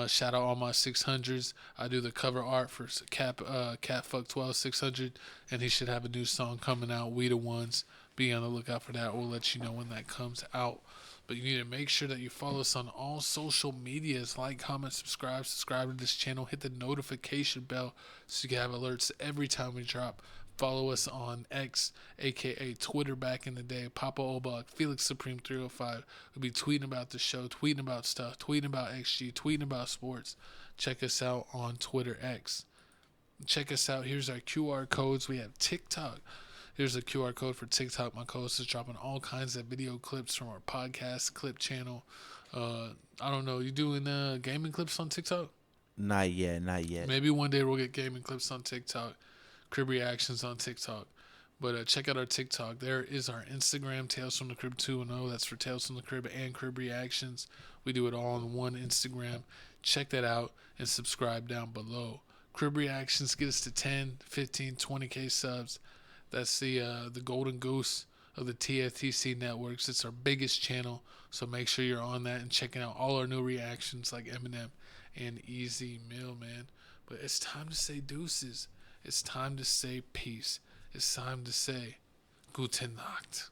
Shout out all my 600s. I do the cover art for Catfuck12 600, and he should have a new song coming out. We the ones. Be on the lookout for that. We'll let you know when that comes out. But you need to make sure that you follow us on all social medias. Like, comment, subscribe to this channel. Hit the notification bell so you can have alerts every time we drop. Follow us on X, a.k.a. Twitter back in the day. Papa Obak, Felix Supreme 305. We'll be tweeting about the show, tweeting about stuff, tweeting about XG, tweeting about sports. Check us out on Twitter X. Check us out. Here's our QR codes. We have TikTok. Here's a QR code for TikTok. My co-host is dropping all kinds of video clips from our podcast clip channel. I don't know. You doing gaming clips on TikTok? Not yet. Maybe one day we'll get gaming clips on TikTok. Crib reactions on TikTok. But check out our TikTok. There is our Instagram, Tales from the Crib 2.0. That's for Tales from the Crib and Crib reactions. We do it all on one Instagram. Check that out and subscribe down below. Crib reactions get us to 10, 15, 20K subs. That's the golden goose of the TFTC networks. It's our biggest channel, so make sure you're on that and checking out all our new reactions like Eminem and Easy Meal, man. But it's time to say deuces. It's time to say peace. It's time to say Gute Nacht.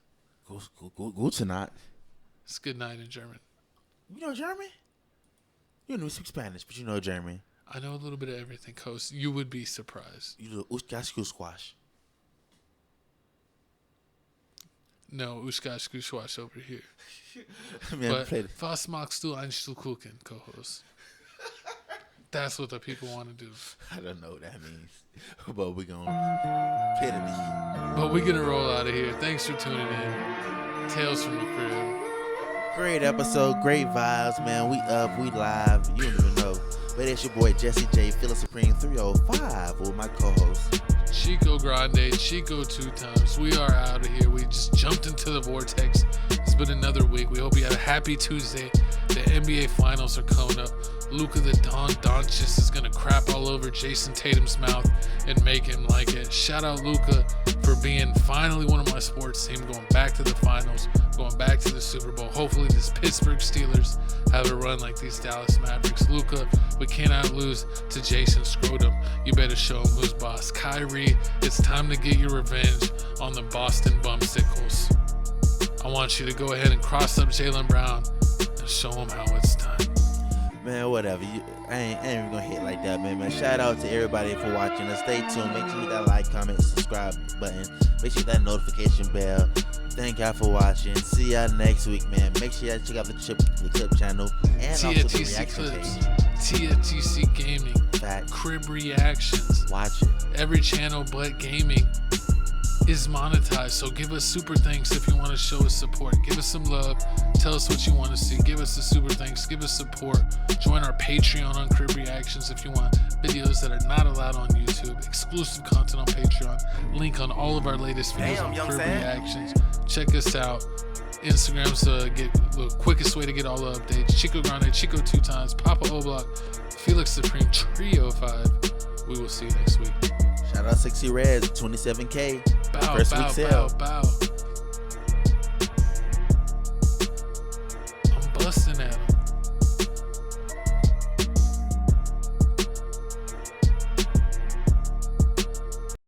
Gute Nacht. It's good night in German. You know German? You don't speak Spanish, but you know German. I know a little bit of everything, Coast. You would be surprised. You know Ushkash. No, Ushkash Kushwash over here. Man, but was magst du ein Stück Kuchen, co-host? That's what the people want to do. I don't know what that means. But we're going to play the beat. But we're going to roll out of here. Thanks for tuning in. Tales from the Crib. Great episode. Great vibes, man. We up. We live. You don't even know. But it's your boy Jesse J. Philip Supreme 305 with my co-host Chico Grande, Chico 2 times. We are out of here. We just jumped into the vortex. It's been another week. We hope you have a happy Tuesday. The NBA Finals are coming up. Luka the Don Doncic is going to crap all over Jason Tatum's mouth and make him like it. Shout out Luka for being finally one of my sports team, going back to the finals, going back to the Super Bowl. Hopefully this Pittsburgh Steelers have a run like these Dallas Mavericks. Luka, we cannot lose to Jason Scrotum. You better show him who's boss. Kyrie, it's time to get your revenge on the Boston Bumsicles. I want you to go ahead and cross up Jaylen Brown and show him how it's done. Man, whatever. I ain't even gonna hit like that, man. Shout out to everybody for watching us. Stay tuned. Make sure you hit that like, comment, subscribe button. Make sure you hit that notification bell. Thank y'all for watching. See y'all next week, man. Make sure y'all check out the clip channel and TFTC also the reaction clips. page. TFTC Gaming. Fact. Crib reactions. Watch it. Every channel but gaming. is monetized. So give us super thanks if you want to show us support. Give us some love. Tell us what you want to see. Give us a super thanks. Give us support. Join our Patreon on Crib Reactions if you want videos that are not allowed on YouTube. Exclusive content on Patreon. Link on all of our latest videos on Crib Reactions. Check us out. Instagram's get the quickest way to get all the updates. Chico Grande, Chico 2 times, Papa O'Block, Felix Supreme, Trio 5. We will see you next week. Shout out 60 Reds, 27K. Bow, First bow, week sale. bow, bow.